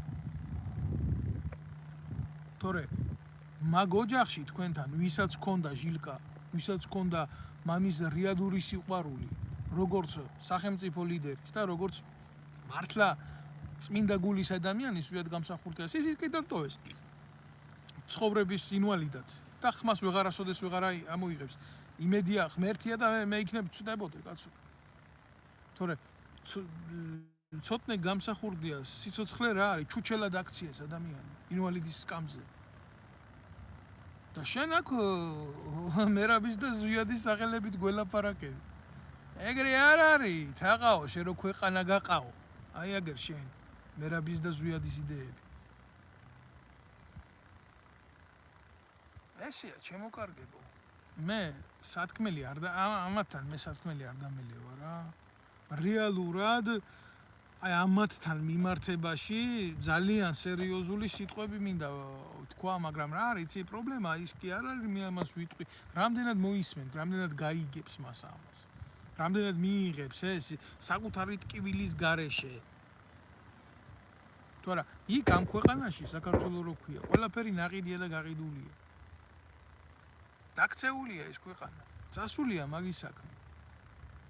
თორე მაგ ოჯახში თქვენთან ვისაც ჰქონდა ჟილკა ვისაც ჰქონდა მამის რეალური სიყვარული როგორც სახელმწიფო ლიდერის და როგორც მართლა წმინდა გულის ადამიანის ვიად გამსახურდას ის კიდევ ტოვეს ცხოვრების ინვალიდად და ხმას ვეღარასოდეს ვეღარა ამოიღებს იმედია ღმერთია და მე იქნებ ცდებოდე კაცო თორე ცოტნე გამსახურდია სიცოცხლე რა არის ჩუჩელად აქციეს ადამიანი ინვალიდის სკამზე და შენ აქ მერაბის და ზვიადის სახელებით გველაპარაკები ეგრე არ არის თაყაო შენ რო ქვეყანა გაყაო აი აგერ შენ მერაბის და ზვიადის იდეები ესეა ჩემო კარგებო მე სათქმელი არ და ამათთან მე სათქმელი არ დამელევა რა რეალურად აი ამათთან მიმართებაში ძალიან სერიოზული სიტყვები მინდა თქვა მაგრამ რა არის იცი პრობლემა ის კი არ არის მე ამას ვიტყვი რამდენად მოისმენთ რამდენად გაიგებს მას ამას რამდენად მიიღებს ეს საკუთარი ტკივილის გარეშე თორე იქ ამ ქვეყანაში საქართველოს რო ქვია ყველაფერი ნაყიდია და გაყიდულია დაქცეულია ეს ქვეყანა წასულია მაგის საქმე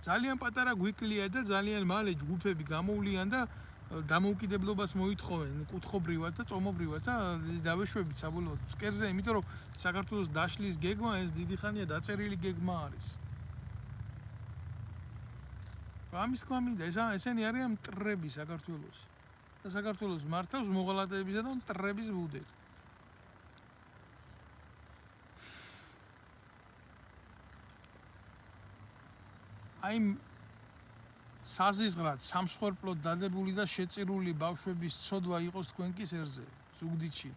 ძალიან პატარა გვიკლია და ძალიან მალე ჯგუფები გამოვლიან და დამოუკიდებლობას მოითხოვენ კუთხობრივად და წომობრივად და დავეშვებით საბოლოოდ წკერზე იმიტომ რომ საქართველოს დაშლის გეგმა ეს დიდი ხანია დაწერილი გეგმა არის ამის თქმა მინდა ესენი არიან მტრები საქართველოს და საქართველოს მართავს მოღალატეებისა და მტრების ბუდე აი საზიზღრად სამსხვერპლოდ დადებული და შეწირული ბავშვების ცოდვა იყოს თქვენ კისერზე ზუგდიდში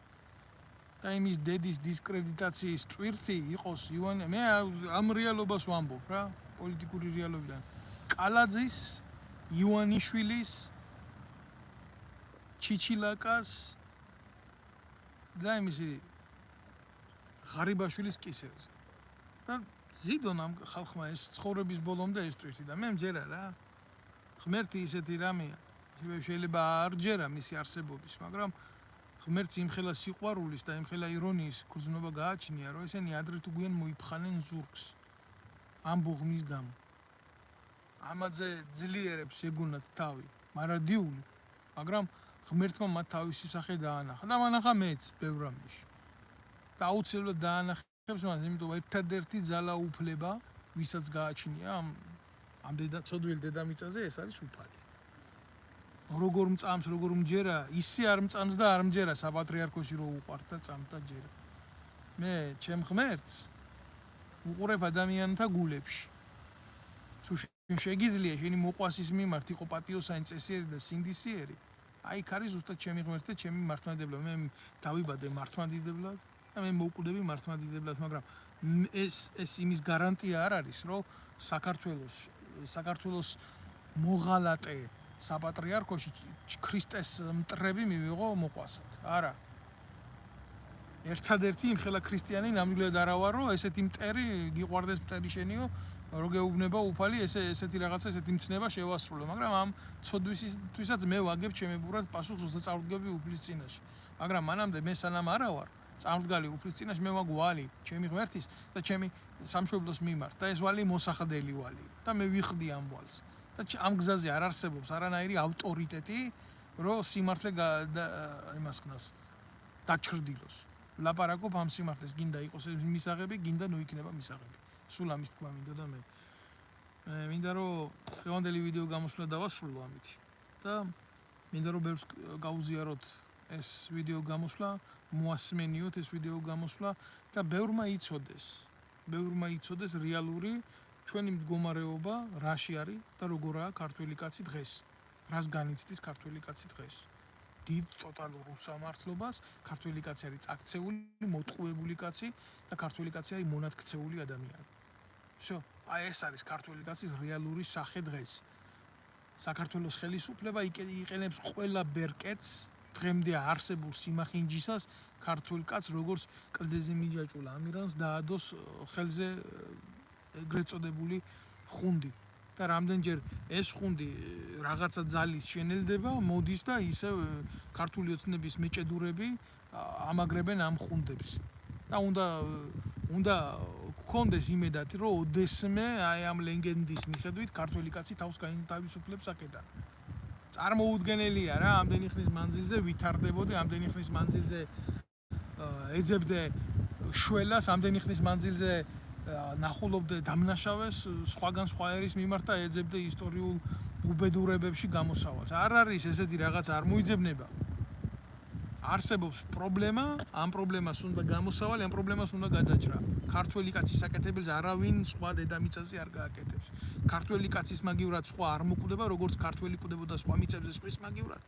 და იმის დედის დისკრედიტაციის ტვირთი იყოს ივანე მე ამ რეალობას ვამბობ რა პოლიტიკური რეალობიდან კალაძის ივანიშვილის ჩიჩილაკას და იმისი ღარიბაშვილის კისერზე და ზიდონ ამ ხალხმა ეს ცხოვრების ბოლომდე ეს ტვირთი და მე მჯერა რა ღმერთი ისეთი რამეა შეიძლება არ ჯერა მისი არსებობის მაგრამ ღმერთს იმხელა სიყვარულის და იმხელა ირონიის გრძნობა გააჩნია რომ ესენი ადრე თუ გვიან მოიფხანენ ზურგს ამ ბუღმის გამო ამაზე ძლიერებს ეგონათ თავი მარადიული მაგრამ ღმერთმა მათ თავისი სახე დაანახა და მანახა მეც ბევრ რამეში და აუცილებლად დაანახებს მას იმიტომ ერთადერთი ძალა უფლება ვისაც გააჩნია ამ ცოდვილ დედამიწაზე ეს არის უფალი როგორ მწამს როგორ მჯერა ისე არ მწამს და არ მჯერა საპატრიარქოში რო უყართ და წამთ და ჯერა მე ჩემ ღმერთს უყურებ ადამიანთა გულებში თუ შეგიძლია შენი მოყვასის მიმართ იყო პატიოსანი წესიერი და სინდისიერი აი იქ არის ზუსტად ჩემი ღმერთი და ჩემი მართლმადიდებლად მე დავიბადე მართლმადიდებლად და მე მოვკვდები მართლმადიდებლად მაგრამ ეს იმის გარანტია არ არის რომ საქართველოს მოღალატე საპატრიარქოში ქრისტეს მტრები მივიღო მოყვასად არა ერთადერთი იმხელა ქრისტიანი ნამდვილად არა ვარ რომ ესეთი მტერი გიყვარდეს მტერი შენიო რო გეუბნება უფალი ესეთი რაღაცა ესეთი მცნება შევასრულო მაგრამ ამ ცოდვისთვისაც მე ვაგებ ჩემებურად პასუხს და წავდგები უფლის წინაშე მაგრამ მანამდე მე სანამ არა ვარ წამდგალი უფლის წინაშე მე ვაგვალი ჩემი ღმერთის და ჩემი სამშობლოს მიმართ და ეს ვალი მოსახდელი ვალი და მე ვიხდი ამ ვალს და ამ გზაზე არ არსებობს არანაირი ავტორიტეტი რომ სიმართლე იმას ხნას დაჩრდილოს ლაპარაკობ ამ სიმართლეს გინდა იყოს ეს მისაღები გინდა ნოიქნება მისაღები სულ ამის თქმა მინდა და მე მინდა რომ ხევანდელი ვიდეო გამოსვლა დავასრულო ამით და მინდა რომ ბევრს გაუზიაროთ ეს ვიდეო გამოსვლა მოასმენიოთ ეს ვიდეო გამოსვლა და ბევრმა იცოდეს ბევრმა იცოდეს რეალური ჩვენი მდგომარეობა რაში არის და როგორაა ქართველი კაცი დღეს. რას განიცდის ქართველი კაცი დღეს. დიდ ტოტალურ უსამართლობას, ქართველი კაცი არის წაქცეული, მოტყუებული კაცი და ქართველი კაცი არის მონათქცეული ადამიანი. всё, აი ეს არის ქართველი კაცის რეალური სახე დღეს. საქართველოს ხელისუფლება იყენებს ყველა ბერკეტს დღემდე არსებულ სიმახინჯისას ქართულ კაცს როგორც კლდეზე მიჯაჭულ ამირანს დაადოს ხელზე ეგრეთ წოდებული ხუნდი და რამდენჯერ ეს ხუნდი რაღაცა ძალის შენელდება მოდის და ისევ ქართული ოცნების მეჭედურები ამაგრებენ ამ ხუნდებს და უნდა გქონდეს იმედად რომ ოდესმე აი ამ ლეგენდის მიხედვით ქართველი კაცი თავს გაინთავისუფლებს აქედან. წარმოუდგენელია რა ამდენი ხნის მანძილზე ვითარდებოდი, ამდენი ხნის მანძილზე ეძებდე შველას, ამდენი ხნის მანძილზე ნახულობდე დამნაშავეს სხვაგან სხვა ერის მიმართ და ეძებდე ისტორიულ უბედურებებში გამოსავალს. არ არის ესეთი რაღაც არ მოიძებნება. არსებობს პრობლემა, ამ პრობლემას უნდა გამოსავალი, ამ პრობლემას უნდა გადაჭრა. ქართველი კაცის საკეთებელს არავინ სხვა დედამიწაზე არ გააკეთებს. ქართველი კაცის მაგივრად სხვა არ მოკვდება, როგორც ქართველი კვდებოდა სხვა მიწებზე სხვის მაგივრად.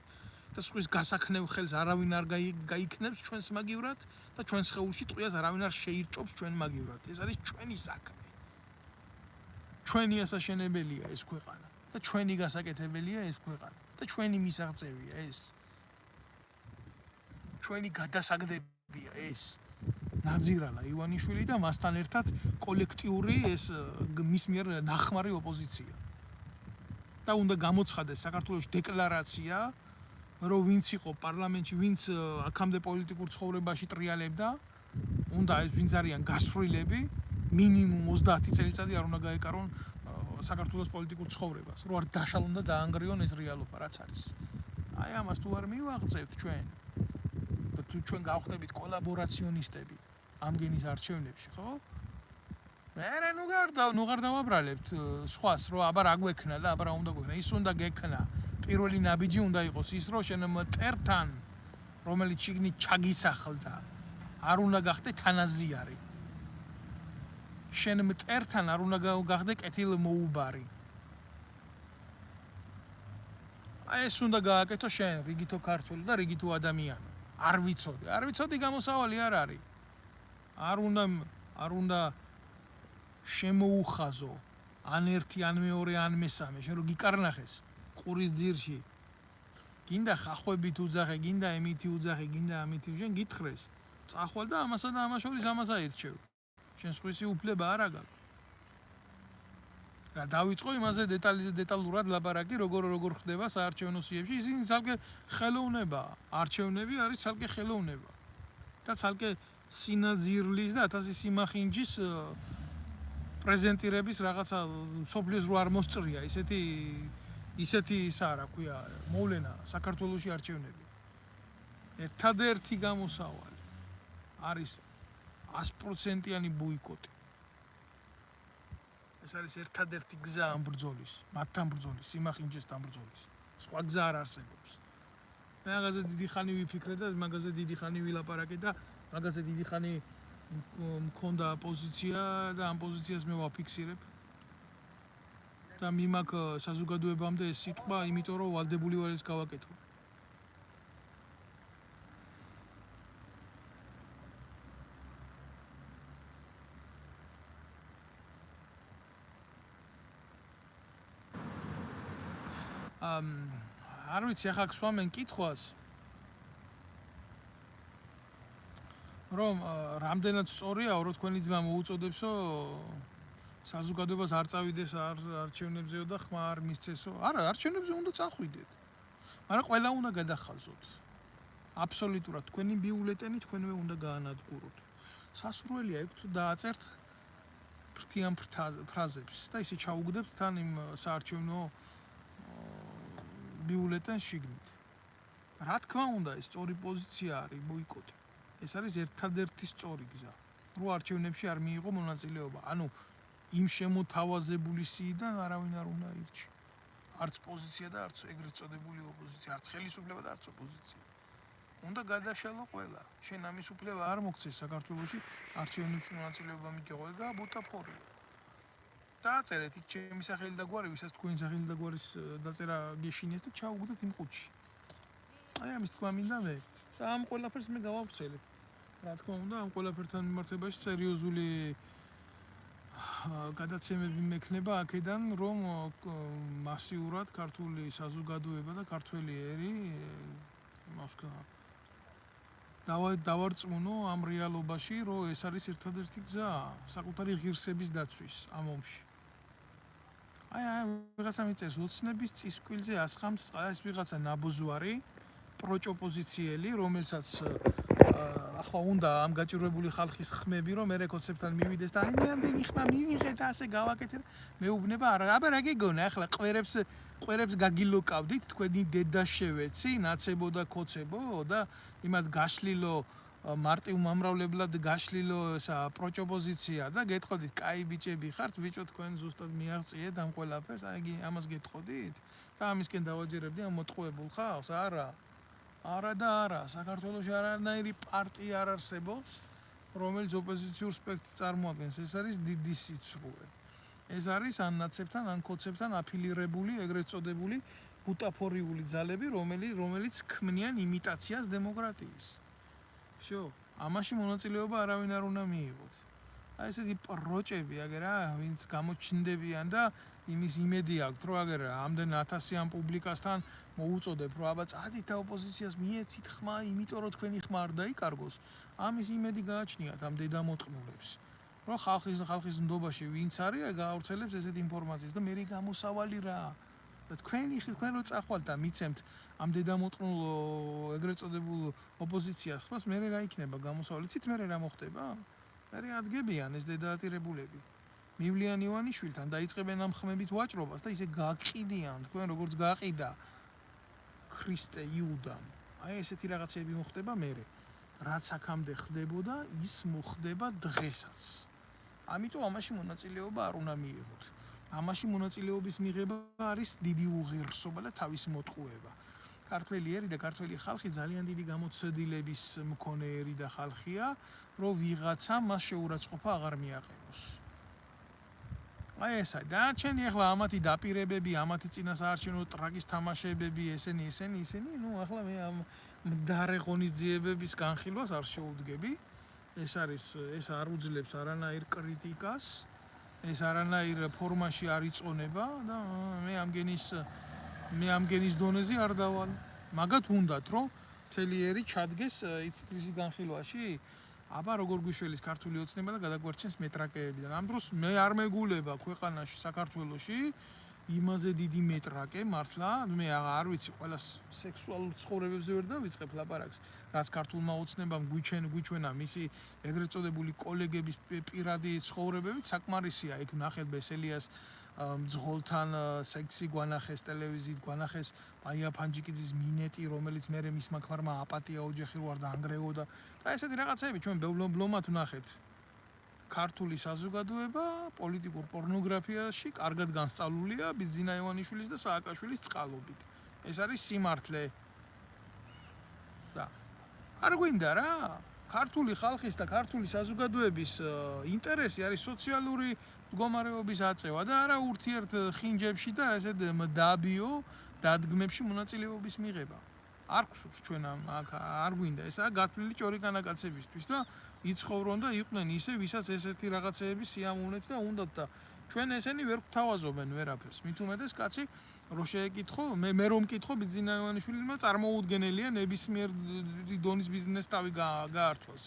და სხვის გასაქნევ ხელს არავინ არ გაიქნებს ჩვენს მაგივრად და ჩვენს სხეულში ტყვიას არავინ არ შეირჭობს ჩვენ მაგივრად. ეს არის ჩვენი საქმე. ჩვენი ასაშენებელია ეს ქვეყანა და ჩვენი გასაკეთებელია ეს ქვეყანა და ჩვენი მისაღწევია ეს. ჩვენი გადასაგდებია ეს. ნაძირალა ივანიშვილი და მასთან ერთად კოლექტიური ეს მის მიერ ნახმარი ოპოზიცია. და უნდა გამოცხადდეს საქართველოს დეკლარაცია, რომ ვინც იყო პარლამენტში, ვინც აქამდე პოლიტიკურ ცხოვრებაში ტრიალებდა, უნდა ეს ვინც არიან გასვლილები, მინიმუმ 30 წელიწადი არ უნდა გაეკარონ საქართველოს პოლიტიკურ ცხოვრებას, რომ არ დაშალონ და დაანგრიონ ეს რეალობა, რაც არის. აი ამას თუ არ მივაღწევთ ჩვენ და თუ ჩვენ გავხდებით კოლაბორაციონისტები ამ გენის არჩევნებში, ხო? მე ნუ გარ დავაბრალებთ სხვას, რომ აბა რა გვექნა და აბა რა უნდა გვექნა. ის უნდა გექნა. პირველი ნაბიჯი უნდა იყოს ის, რომ შენ მტერთან, რომელიც შიგნით ჩაგისახლდა, არ უნდა გახდე თანაზიარი. შენ მტერთან არ უნდა გახდე კეთილმოუბარი. აი ეს უნდა გააკეთო შენ, რიგითო ქართველი და რიგითო ადამიანი. არ ვიცოდი გამოსავალი არ არის. არ უნდა შემოუხაზო ან ერთი ან მეორე ან მესამე, შენ რო გიკარნახეს ყურის ძირში. გინდა ხახვებით უძახე, გინდა ემითი უძახე, გინდა ამითი, შენ გითხრეს. წახვალ და ამასა და ამას შორის ამას აირჩევ. შენ სხვისი უფლება არა გაქვს. რა დავიწყო იმაზე დეტალურად ლაპარაკი, როგორ ხდება საარჩევნო სიებში, ისინი ცალკე ხელოვნებაა. არჩევნები არის ცალკე ხელოვნება. და ცალკე სინაძირლის და 1000 სიმახინჯის პრეზენტირების რაღაცა სოფლის რო არ მოსწრია, ისეთი ისა რა ქვია, მოვლენა საქართველოში არჩევნები. ერთადერთი გამოსავალი არის 100%-იანი ბოიკოტი. ეს არის ერთადერთი გზა ამ ბრძოლის, მათთან ბრძოლის, სიმახინჯესთან ბრძოლის. სხვა გზა არ არსებობს. მე მაგაზე დიდი ხანი ვიფიქრე და მაგაზე დიდი ხანი ვილაპარაკე და მაგაზე დიდი ხანი მქონდა პოზიცია და ამ პოზიციას მე ვაფიქსირებ. და მიმაქ საზოგადოებამდე ეს სიტყვა, იმიტომ რომ ვალდებული ვარ ეს გავაკეთო. არ ვიცი, ახლა გვსვამენ კითხვას, რომ რამდენად სწორია, რომ თქვენი ძმა მოუწოდებსო საზოგადოებას არ წავიდეს არჩევნებზეო და ხმა არ მისცესო. არა, არჩევნებზე უნდა წახვიდეთ. მაგრამ ყველა უნდა გადახაზოთ. აბსოლუტურად თქვენი ბიულეტენი თქვენვე უნდა გაანადგუროთ. სასურველია იქ თუ დააწერთ ფრთიან ფრაზებს და ისე ჩაუგდებთ თან იმ საარჩევნო ბიულეტენს შიგნით. რა თქმა უნდა, ეს სწორი პოზიცია არის ბოიკოტი. ეს არის ერთადერთი სწორი გზა. რო არჩევნებში არ მიიღო მონაწილეობა. ანუ იმ შემოთავაზებული სიიდან არავინ არ უნდა ირჩიო. არც პოზიცია და არც ეგრეთ წოდებული ოპოზიცია, არც ხელისუფლება და არც ოპოზიცია. უნდა გადაშალო ყველა. შენ ამის უფლება არ მოგცეს საქართველოში არჩევნებში მონაწილეობა მიგეღო და ბუთაფორია. დააწერეთ იქ ჩემი სახელი და გვარი, ვისაც თქვენი სახელი და გვარის დაწერა გეშინეთ და ჩაუგდეთ იმ ყუთში. აი ამის თქვა მინდა მე და ამ ყველაფერს მე გავავრცელებ. რა თქმა უნდა, ამ ყველაფერთან მიმართებაში სერიოზული გადაცემები მექნება აქედან, რომ მასიურად ქართული საზოგადოება და ქართველი ერი იმას ვქნა დავარწმუნო ამ რეალობაში, რომ ეს არის ერთადერთი გზა საკუთარი ღირსების დაცვის ამ ომში. აი ვიღაცა მიწერს ოცნების წისკვილზე ასხამს ეს ვიღაცა ნაბოზვარი პროჭოპოზიციელი, რომელსაც ახლა უნდა ამ გაჭირვებული ხალხის ხმები, რომ მე კონცეპტთან მივიდეს და აი მე ამდენი ხმა მივიღე და ასე გავაკეთე. მეუბნება არა, აბა რა გეგონა ახლა ყვერებს გაგილოკავდით თქვენი დედაშევეცი, ნაცებო და ქოცებო და იმათ გაშლილო მარტივ მომრავლებლად გაშლილო ესა პროჭოპოზიცია და გეტყოდით, კაი ბიჭები ხართ, ბიჭო თქვენ ზუსტად მიაღწიეთ ამ ყველაფერს, აი ამას გეტყოდით და ამისკენ დავაჯერებდი ამ მოტყუებულ ხალხს, არა. არა და არა, საქართველოში არანაირი პარტია არ არსებობს, რომელიც ოპოზიციურ სპექტრს წარმოადგენს. ეს არის დიდი სიცრუე. ეს არის ან ნაცებთან, ან ქოცებთან აფილირებული, ეგრეთ წოდებული ბუტაფორიული ძალები, რომელიც ქმნიან იმიტაციას დემოკრატიის. всё, ამაში მონაწილეობა არავინ არ უნდა მიიღოთ. აი ესეთი პროჭები აგერ რა, ვინც გამოჩნდებიან და იმის იმედი აქვთ, რომ აგერ ამდენ 1000-იან პუბლიკასთან მოუწოდებ, რომ აბა წადით და ოპოზიციას მიეცით ხმა, იმიტომ რომ თქვენი ხმა არ დაიკარგოს. ამის იმედი გააჩნიათ ამ დედამოწყნულებს. რომ ხალხის ნდობაში ვინც არის, გაავრცელებს ესეთ ინფორმაციას და მე გამოსავალი რა. და თქვენ რო წახვალთ და მიცემთ ამ დედამოწყნულ ეგრეთ წოდებულ ოპოზიციას ხმას, მე რა იქნება გამოსავალი? ცით მე რა მოხდება? მე ადგებიან ეს დედაატირებულები. მივლიან ივანიშვილთან დაიწყებენ ამ ხმებით ვაჭრობას და ისე გაყიდიან თქვენ როგორც გაყიდა ქრისტე იუდამ. აი ესეთი რაღაცები მოხდება მე. რაც აქამდე ხდებოდა, ის მოხდება დღესაც. ამიტომ ამაში მონაწილეობა არ უნდა მიიღოთ. ამაში მონაწილეობის მიღება არის დიდი უღირსობა და თავის მოტყუება. ქართველი ერი და ქართველი ხალხი ძალიან დიდი გამოცდილების მქონე ერი და ხალხია, რომ ვიღაცა მას შეურაცხყოფა აღარ მიაყენოს. აი ესა და ჩვენი ახლა ამათი დაპირებები, ამათი წინასაარჩევნო ტრაგის თამაშებები, ესენი, ნუ ახლა მე ამ მდარე ღონისძიებების განხილვას არ შეუდგები. ეს არ უძლებს არანაირ კრიტიკას, ეს არანაირ ფორმაში არ იწონება და მე ამგენის დონეზე არ დავალ. მაგათ უნდათ, რომ მთელი ერი ჩადგეს იცით ისი განხილვაში? აბა როგორ გვიშველის ქართული ოცნება და გადაგვარჩენს მეტრაკეებიდან. ამ დროს მე არ მეგულება ქვეყანაში, საქართველოში იმაზე დიდი მეტრაკე მართლა, მე არ ვიცი, ყველა სექსუალურ ცხოვრებებზე ვერ დავიწყებ ლაპარაკს, რაც ქართულმა ოცნებამ გვიჩვენა მისი ეგრეთ წოდებული კოლეგების პირადი ცხოვრებებით, საკმარისია იქ ნახეთ ბესელიას მძღოლთან სექსი გვანახეს ტელევიზიით, გვანახეს აია ფანჯიკიძის მინეტი, რომელიც მერე მისმა ქმარმა აპატია ოჯახი რო არ დაანგრევოდა და ესეთი რაღაცები ჩვენ ბლომად ვნახეთ. ქართული საზოგადოება პოლიტიკურ პორნოგრაფიაში კარგად განსწავლულია ბიძინა ივანიშვილის და სააკაშვილის წყალობით. ეს არის სიმართლე. და არ გვინდა რა, ქართული ხალხის და ქართული საზოგადოების ინტერესი არის სოციალური მდგომარეობის აწევა და არა ურთიერთ ხინჯებში და ესეთ მდაბიო დადგმებში მონაწილეობის მიღება. არ გსურს ჩვენ აქ არ გვინდა ესაა გათვლილი ჭორიკანაკაცებისთვის და იცხოვრონ და იყვნენ ისე ვისაც ესეთი რაღაცეები სიამოვნებს და უნდათ და ჩვენ ესენი ვერ გვთავაზობენ ვერაფერს. მით უმეტეს კაცი რო შეეკითხო, მე რომ მკითხო ბიძინა ივანიშვილმა წარმოუდგენელია ნებისმიერ დონის ბიზნეს თავი გაართვას.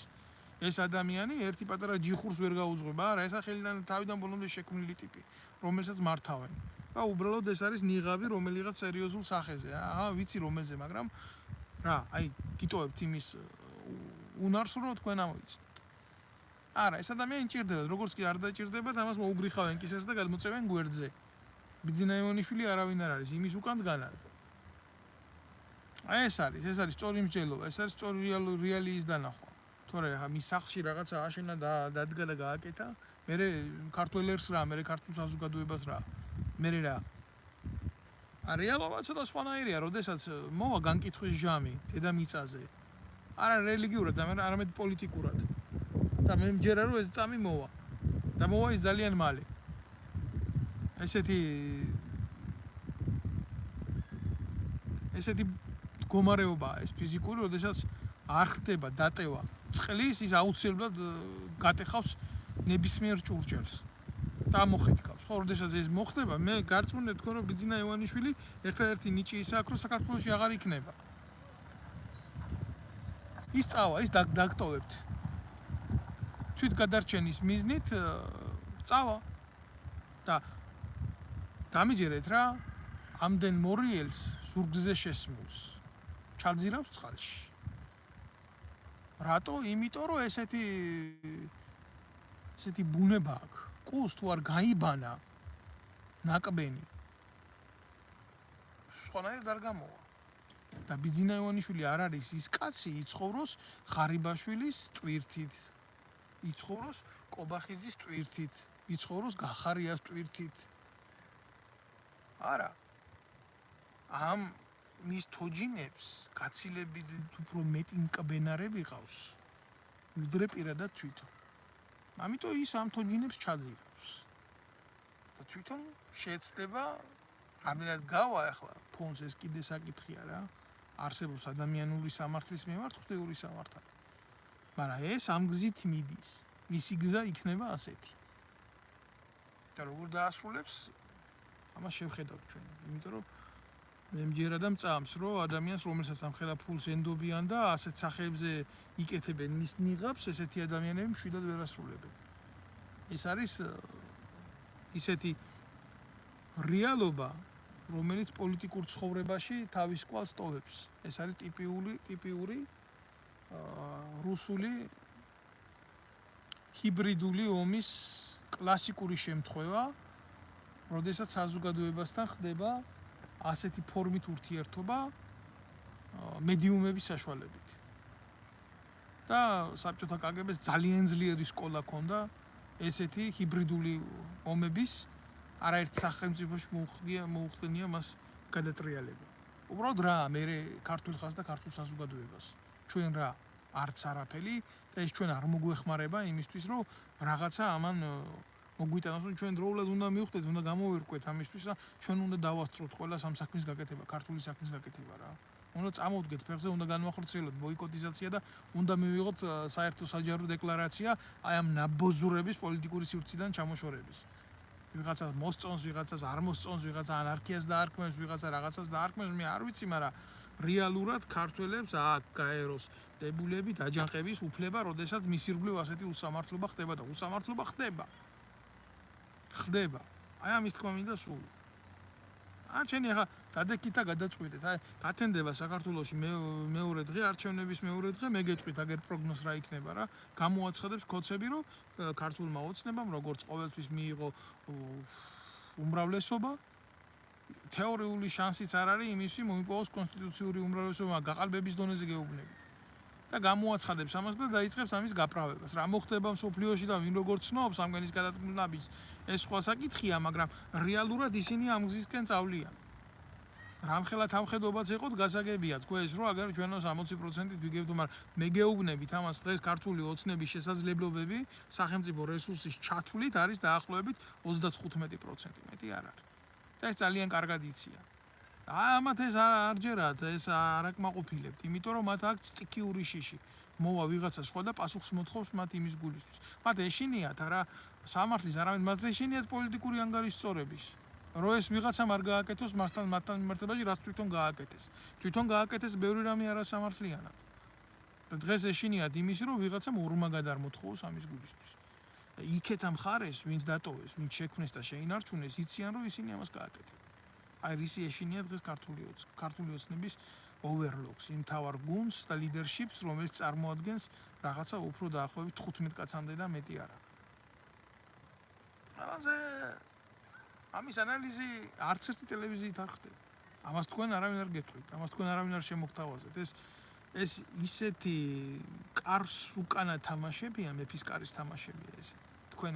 ეს ადამიანი ერთი პატარა ჯიხურს ვერ გაუძღვება, არა, ეს ხელიდან თავიდან ბოლომდე შექმნილი ტიპი, რომელსაც მართავენ. და უბრალოდ ეს არის ნიღაბი რომელიღაც სერიოზულ სახეზე. ვიცი რომელზე, მაგრამ რა, აი, გიტოვებთ იმის უნარს რომ თქვენ ამოიცნოთ. არა, ეს ადამიანი ჭირდება, როგორც კი არ დაჭირდებათ, ამას მოუგრიხავენ კისერს და გადმოწევენ გვერდზე. ბიძინა ივანიშვილი არავინ არ არის, იმის უკან დგანან. აი ეს არის სწორი მსჯელობა, ეს არის სწორი რეალიის დანახვა. თორე ახლა მის სახლში რაღაცა აშენა და დადგა და გააკეთა, მე ქართველერს რა, მე ქართულ საზოგადოებას რა. მე რა. რეალობაც და სხვანაირია, როდესაც მოვა განკითხვის ჟამი დედამიწაზე. არა რელიგიურად, არამედ პოლიტიკურად. და მე მჯერა რომ ეს წამი მოვა. და მოვა ის ძალიან მალე. ესეთი მდგომარეობაა ეს ფიზიკური, როდესაც არ ხდება დატევა წყლის, ის აუცილებლად გატეხავს ნებისმიერ ჭურჭელს. და მოხეთქავს. ხო, როდესაც ეს მოხდება, მე გარწმუნებული ვთქვა, რომ ბიძინა ივანიშვილი ერთადერთი ნიჭი ისაა, რომ საქართველოში აღარ იქნება. ის წავა, ის დაგტოვებთ. თვით გადარჩენის მიზნით წავა და დამიჯერეთ რა, ამდენ მორიელს ზურგზე შესმულს. ჩაძირავს წყალში. რატო? იმიტომ რომ ესეთი ბუნება აქვს. კუს თუ არ გაიბანა ნაკბენი. სხვანაირად არ გამოვა. და ბიძინა ივანიშვილი არ არის ის კაცი, იცხოვროს ხარიბაშვილის ტვირთით. იცხოვროს კობახიძის ტვირთით, იცხოვროს გახარიას ტვირთით. არა. ამ მის თოჯინებს გაცილებით უფრო მეტი მკბენარები ყავს. ვიდრე პირადად თვითონ. ამიტომ ის ამ თოჯინებს ჩაძირავს. და თვითონ შეეცდება რამდენად გავა ახლა ფონს ეს კიდე საკითხია რა. არსებობს ადამიანური სამართლის მიმართ ღვთიური სამართალი. მაგრამ ეს ამ გზით მიდის. მისი გზა იქნება ასეთი. და როგორ დაასრულებს? ამას შევხედავთ ჩვენ. იმიტომ რომ მე მჯერა და მწამს, რომ ადამიანს, რომელსაც ამხელა ფულს ენდობიან და ასეთ სახეებზე იკეთებენ მის ნიღაბს, ესეთი ადამიანები მშვიდად ვერ ასრულებენ. ეს არის ისეთი რეალობა, რომელიც პოლიტიკურ ცხოვრებაში თავის კვალს ტოვებს. ეს არის ტიპიური რუსული ჰიბრიდული ომის კლასიკური შემთხვევა, როდესაც საზოგადოებასთან ხდება ასეთი ფორმით ურთიერთობა მედიუმების საშუალებით. და საბჭოთა კგბ-ს ძალიან ძლიერი სკოლა ჰქონდა ესეთი ჰიბრიდული ომების არაერთ სახელმწიფოში მოუხდენია მას გადატრიალება. უბრალოდ რა, მე ქართულ ხალხს და ქართულ საზოგადოებას. ჩვენ რა არც არაფერი და ეს ჩვენ არ მოგვეხმარება იმისთვის, რომ რაღაცა ამან მოგვიტანოს, რომ ჩვენ დროულად უნდა მივხვდეთ, უნდა გამოვერკვეთ ამისთვის და ჩვენ უნდა დავასწროთ ყველა ამ საქმის გაკეთება, ქართული საქმის გაკეთება რა. უნდა წამოვდგეთ ფეხზე, უნდა განვახორციელოთ ბოიკოტიზაცია და უნდა მივიღოთ საერთო საჯარო დეკლარაცია აი ამ ნაბოზურების პოლიტიკური სივრციდან ჩამოშორების. ვიღაცა მოსწონს, ვიღაცას არ მოსწონს, ვიღაცა ანარქიას დაარქმევს, ვიღაცა რაღაცას დაარქმევს, მე არ ვიცი, მაგრამ რეალურად ქართველებს აქ გაეროს დებულებით აჯანყების უფლება, როდესაც მის ირგვლივ ასეთი უსამართლობა ხდება და უსამართლობა ხდება. აი ამის თქმა მინდა სულ. ჩვენი ახლა დადექითა გადაწყვეტეთ, აი გათენდება საქართველოში მეორე დღე, არჩევნების მეორე დღე, მე გეტყვით აგერ პროგნოზ რა იქნება რა, გამოაცხადებს კოცები, რომ ქართულმა ოცნებამ როგორც ყოველთვის მიიღო უმრავლესობა, თეორიული შანსიც არ არის იმისთვის მოიპოვოს კონსტიტუციური უმრავლესობა გაყალბების დონეზე გეუბნებით. და გამოაცხადებს ამას და დაიწყებს ამის გაправებას. რა მოხდება მსოფლიოში და ვინ როგორ ცნობს ამგანის გადაწყვეტილების, ეს სხვა საკითხია, მაგრამ რეალურად ისინი ამ გზისკენ წავლიან. რამხელა თამხედობაც ეყოთ გასაგებია, თქვა ეს რომ აგერ ჩვენო 60%-ით ვიგებთ, მაგრამ მე გეუბნებით ამას დღეს ქართული ოცნების შესაძლებლობები სახელმწიფო რესურსის ჩათვლით არის დაახლოებით 35%, მეტი არ არის. და ეს ძალიან კარგად იციან. ამათ ეს არ ჯერათ, ეს არ აკმაყოფილებთ, იმიტომ რომ მათ აქვს სტიქიური შიში. მოვა ვიღაცა სხვა და პასუხს მოთხოვს მათ იმის გულისთვის. მათ ეშინიათ არა სამართლის, არამედ მათ ეშინიათ პოლიტიკური ანგარიშსწორების. რომ ეს ვიღაცამ არ გააკეთოს მასთან მიმართებაში, რაც თვითონ გააკეთეს. თვითონ გააკეთეს ბევრი რამე არასამართლიანად. და დღეს ეშინიათ იმისი, რომ ვიღაცამ ორმაგად არ მოთხოვოს ამის გულისთვის. იქეთ ამ ხარეს, ვინც დატოვეს, ვინც შექმნეს და შეინარჩუნეს, იციან რომ ისინი ამას გააკეთებენ. აი რისი ეშინია დღეს ქართული ოცნების overlocks, იმ თავარ გუნდს და leadership-ს, რომელიც წარმოადგენს რაღაცა უფრო დაახლოებით 15 კაცამდე და მეტი არა. ამის ანალიზი არც ერთი ტელევიზიით არ ხდება. ამას თქვენ არავინ არ გეტყვით, ამას თქვენ არავინ არ შემოგთავაზებთ. ეს ისეთი კარს უკანა თამაშებია, მეფის კარის თამაშებია ეს. თქვენ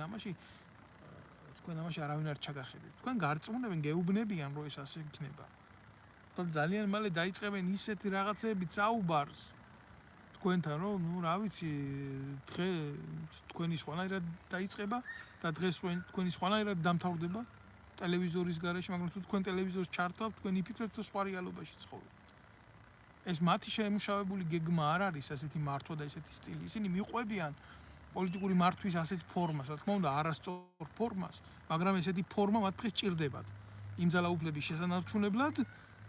ამაში არავინ არ ჩაგახედეთ. თქვენ გარწმუნებენ, გეუბნებიან, რომ ეს ასე იქნება. და ძალიან მალე დაიწყებენ ისეთი რაღაცეები წაუბარს. თქვენთან რომ ნუ რა ვიცი დღე თქვენი სხვანაირად დაიწყება და დღეს თქვენი სხვანაირად დამთავრდება ტელევიზორის გარეშე, მაგრამ თუ თქვენ ტელევიზორს ჩართავთ, თქვენ იფიქრებთ რომ სხვა რეალობაში ცხოვრობთ. ეს მათი შემუშავებული გეგმა არ არის ასეთი მართვა და ესეთი სტილი. ისინი მიყვებიან პოლიტიკური მართვის ასეთ ფორმას, რა თქმა უნდა, არასწორ ფორმას, მაგრამ ესეთი ფორმა მათ დღეს ჭირდებათ. იმ ძალაუფლების შესანარჩუნებლად,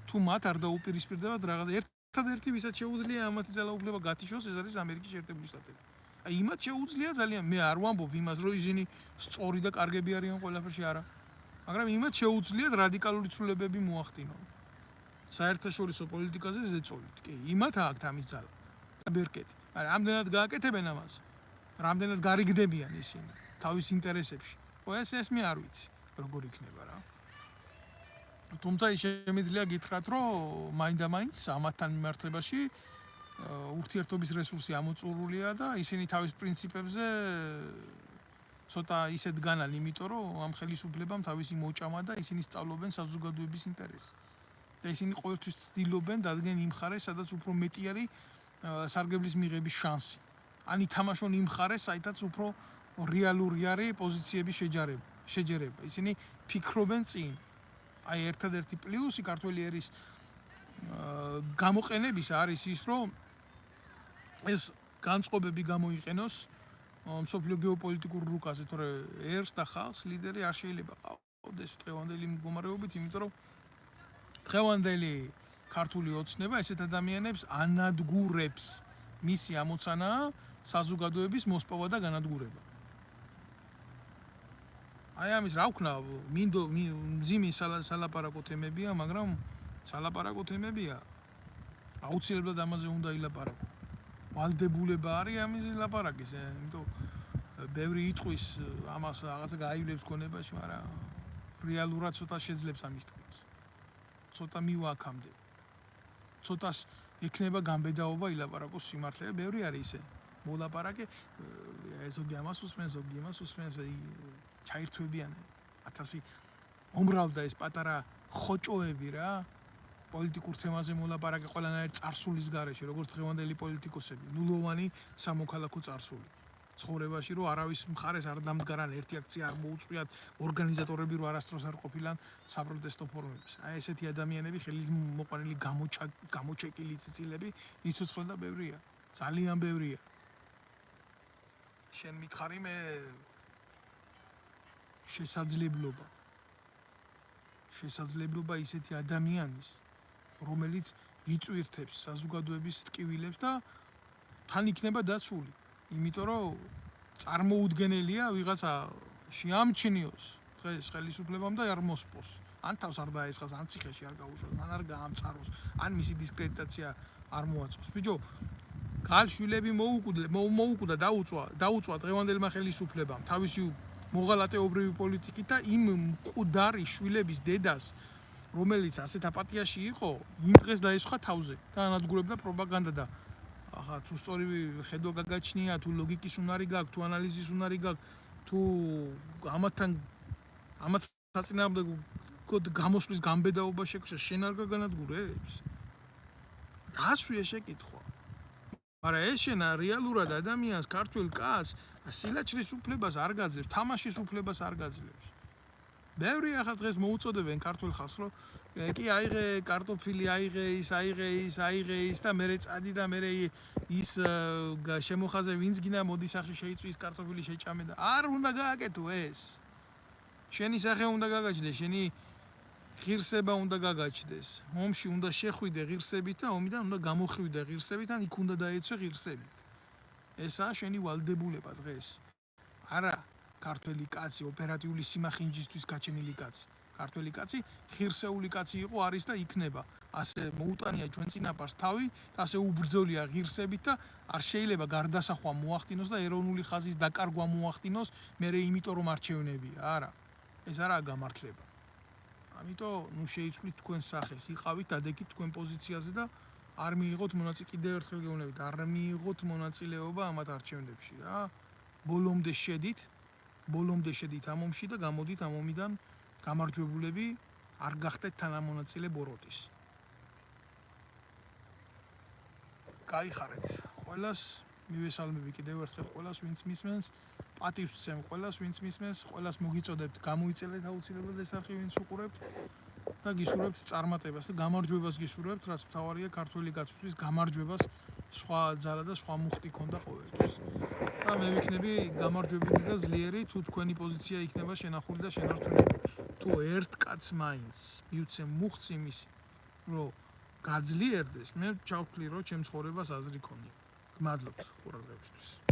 თუ მათ არ დაუპირისპირდებათ რაღაც ერთადერთი, ვისაც შეუძლია ამათი ძალაუფლება გათიშოს, ეს არის ამერიკის შეერთებული შტატები. აი იმათ შეუძლია ძალიან, მე არ ვამბობ იმას, რომ ისინი სწორი და კარგები არიან ყველაფერში, არა. მაგრამ იმათ შეუძლიათ რადიკალური ცვლილებები მოახდინონ. საერთაშორისო პოლიტიკაზე ზეწოლით, კი, იმათ აქვთ ამის ძალა. და ბერკეტი. მაგრამ ამდენად გააკეთებენ ამას. რამდენად გარიგდებიან ისინი თავის ინტერესებში. ხო ეს მე არ ვიცი, როგორ იქნება რა. თუმცა ის შემიძლია გითხრათ, რომ მაინდა-მაინც ამათთან მიმართებაში ურთიერთობის რესურსი ამოწურულია და ისინი თავის პრინციპებზე ცოტა ისეთ განან, იმიტომ რომ ამ ხელისუფლებამ თავისი მოჭამა და ისინი სწავლობენ საზოგადოების ინტერესს. და ისინი ყოველთვის ცდილობენ დადგენ იმ მხარეს, სადაც უფრო მეტი არის სარგებლის მიღების შანსი. ან ითამაშონ იმ მხარეს, საიდანაც უფრო რეალური არის პოზიციების შეჯერება. ისინი ფიქრობენ წინ. აი ერთადერთი პლუსი ქართველი ერის გამოყენების არის ის, რომ ეს განწყობები გამოიყენოს მსოფლიო გეოპოლიტიკურ რუკაზე, თორემ ერს და ხალხს ლიდერი არ შეიძლება ყავდეს დღევანდელი მდგომარეობით, იმიტომ რომ დღევანდელი ქართული ოცნება ესეთ ადამიანებს ანადგურებს. მისი ამოცანაა საზოგადოების მოსპოვა და განადგურება. აი ამის რა ვქნა, მძიმე სალაპარაკო თემებია, მაგრამ სალაპარაკო თემებია. აუცილებლად ამაზე უნდა ილაპარაკო. ვალდებულება არის ამის ლაპარაკის, იმიტომ ბევრი იტყვის ამას რაღაცა გაივლებს გონებაში, მაგრამ რეალურად ცოტა შეძლებს ამის თქმას. ცოტა მივაქამდე. ცოტას ექნება გამბედაობა ილაპარაკოს სიმართლე. ბევრი არის ისე მოლაპარაკე, ზოგი ამას უსმენს, ზოგი იმას უსმენს, ჩაირთვებიან 1000 უმრავდა ეს პატარა ხოჭოები რა. პოლიტიკურ თემაზე მოლაპარაკე ყველანაირ წარსულის გარეშე, როგორც დღევანდელი პოლიტიკოსები, ნულოვანი სამოქალაქო წარსული. ცხოვრებაში რომ არავის მხარეს არ დამდგარან, ერთი აქცია არ მოუწყვიათ, ორგანიზატორები რო არასდროს არ ყოფილან საპროტესტო ფორუმებში. აი ესეთი ადამიანები, ხელით მოყვანილი გამოჩეკილი ციცილები, იცოცხლე და ბევრია. ძალიან ბევრია. შენ მითხარი მე შესაძლებლობა ისეთი ადამიანის, რომელიც იწვირთებს საზოგადოების ტკივილებს და თან იქნება დაცული. იმიტომ რომ წარმოუდგენელია ვიღაცა შეამჩნიოს დღეს ხელისუფლებამ და არ მოსპოს. ან თავს არ დაესხას, ან ციხეში არ გაუშვას, ან არ გაამწაროს, ან მისი დისკრედიტაცია არ მოაწყოს. ბიჭო, გალშვილები მოუკვდა დაუწვა დღევანდელმა ხელისუფლებამ თავისი მოღალატეობრივი პოლიტიკით და იმ მკვდარი შვილების დედას, რომელიც ასეთ აპათიაში იყო, იმ დღეს დაესხა თავზე და ანადგურებდა პროპაგანდა და ახლა თუ სწორი ხედვა გაგაჩნია, თუ ლოგიკის უნარი გაქვს, თუ ანალიზის უნარი გაქვს, თუ ამათ საწინააღმდეგო გამოსვლის გამბედაობა შეგჭირს, შენ არ გაგანადგურებს? დაასვია შეკითხვა. მაგრამ ეს შენ რეალურად ადამიანს, ქართველ კაცს, სილაჩრის უფლებას არ გაძლევს, თამაშის უფლებას არ გაძლევს. ბევრი ახლა დღეს მოუწოდებენ ქართველ ხალხს, რომ კი აიღე კარტოფილი, აიღე ის და მერე წადი და მერე ის შემოხაზე ვინც გინდა მოდი სახში შეიწვის კარტოფილი შეჭამე და არ უნდა გააკეთო ეს. შენი სახე უნდა გაგაჩნდეს, შენი ღირსება უნდა გაგაჩნდეს. ომში უნდა შეხვიდე ღირსებით და ომიდან უნდა გამოხვიდე ღირსებით, ან იქ უნდა დაეცვე ღირსებით. ესაა შენი ვალდებულება დღეს. არა ქართველი კაცი ოპერატიული სიმახინჯისთვის გაჩენილი კაცი. ქართველი კაცი ღირსეული კაცი იყო, არის და იქნება. ასე მოუტანია ჩვენ წინაპარს თავი, ასე უბრძოლია ღირსებით და არ შეიძლება გარდასახვა მოახდინოს და ეროვნული ხაზის დაკარგვა მოახდინოს, მერე იმიტომ რომ არჩევნებია. არა. ეს არაა გამართლება. ამიტომ ნუ შეიცვლით თქვენ სახეს, იყავით დადეკით თქვენ პოზიციაზე და არ მიიღოთ მონაწილე, კიდევ ერთხელ გეუბნებით, არ მიიღოთ მონაწილეობა ამათ არჩევნებში რა. ბოლომდე შედით ამ ომში და გამოდით ამ ომიდან გამარჯვებულები, არ გახდეთ თანამონაწილე ბოროტის. გაიხარეთ. ყველას მივესალმები კიდევ ერთხელ ყველას ვინც მისმენს პატივს ვცემ ყველას ვინც მისმენს ყველას მოგიწოდებთ გამოიწელეთ აუცილებლად ეს არხი ვინც უყურებთ და გისურვებთ წარმატებას და გამარჯვებას გისურვებთ რაც მთავარია ქართველი გაცვლის გამარჯვებას სხვა ძალა და სხვა მუხტი ქონდა ყოველთვის და მე ვიქნები გამარჯვებული და ძლიერი თუ თქვენი პოზიცია იქნება შენახული და შენარჩუნებული თუ ერთ კაცს მაინც მივცე მუხტს იმისი რომ გაძლიერდეს მე ჩავთვლი რომ ჩემ ცხოვრებას აზრი ქონია გმადლობთ ყურადღებისთვის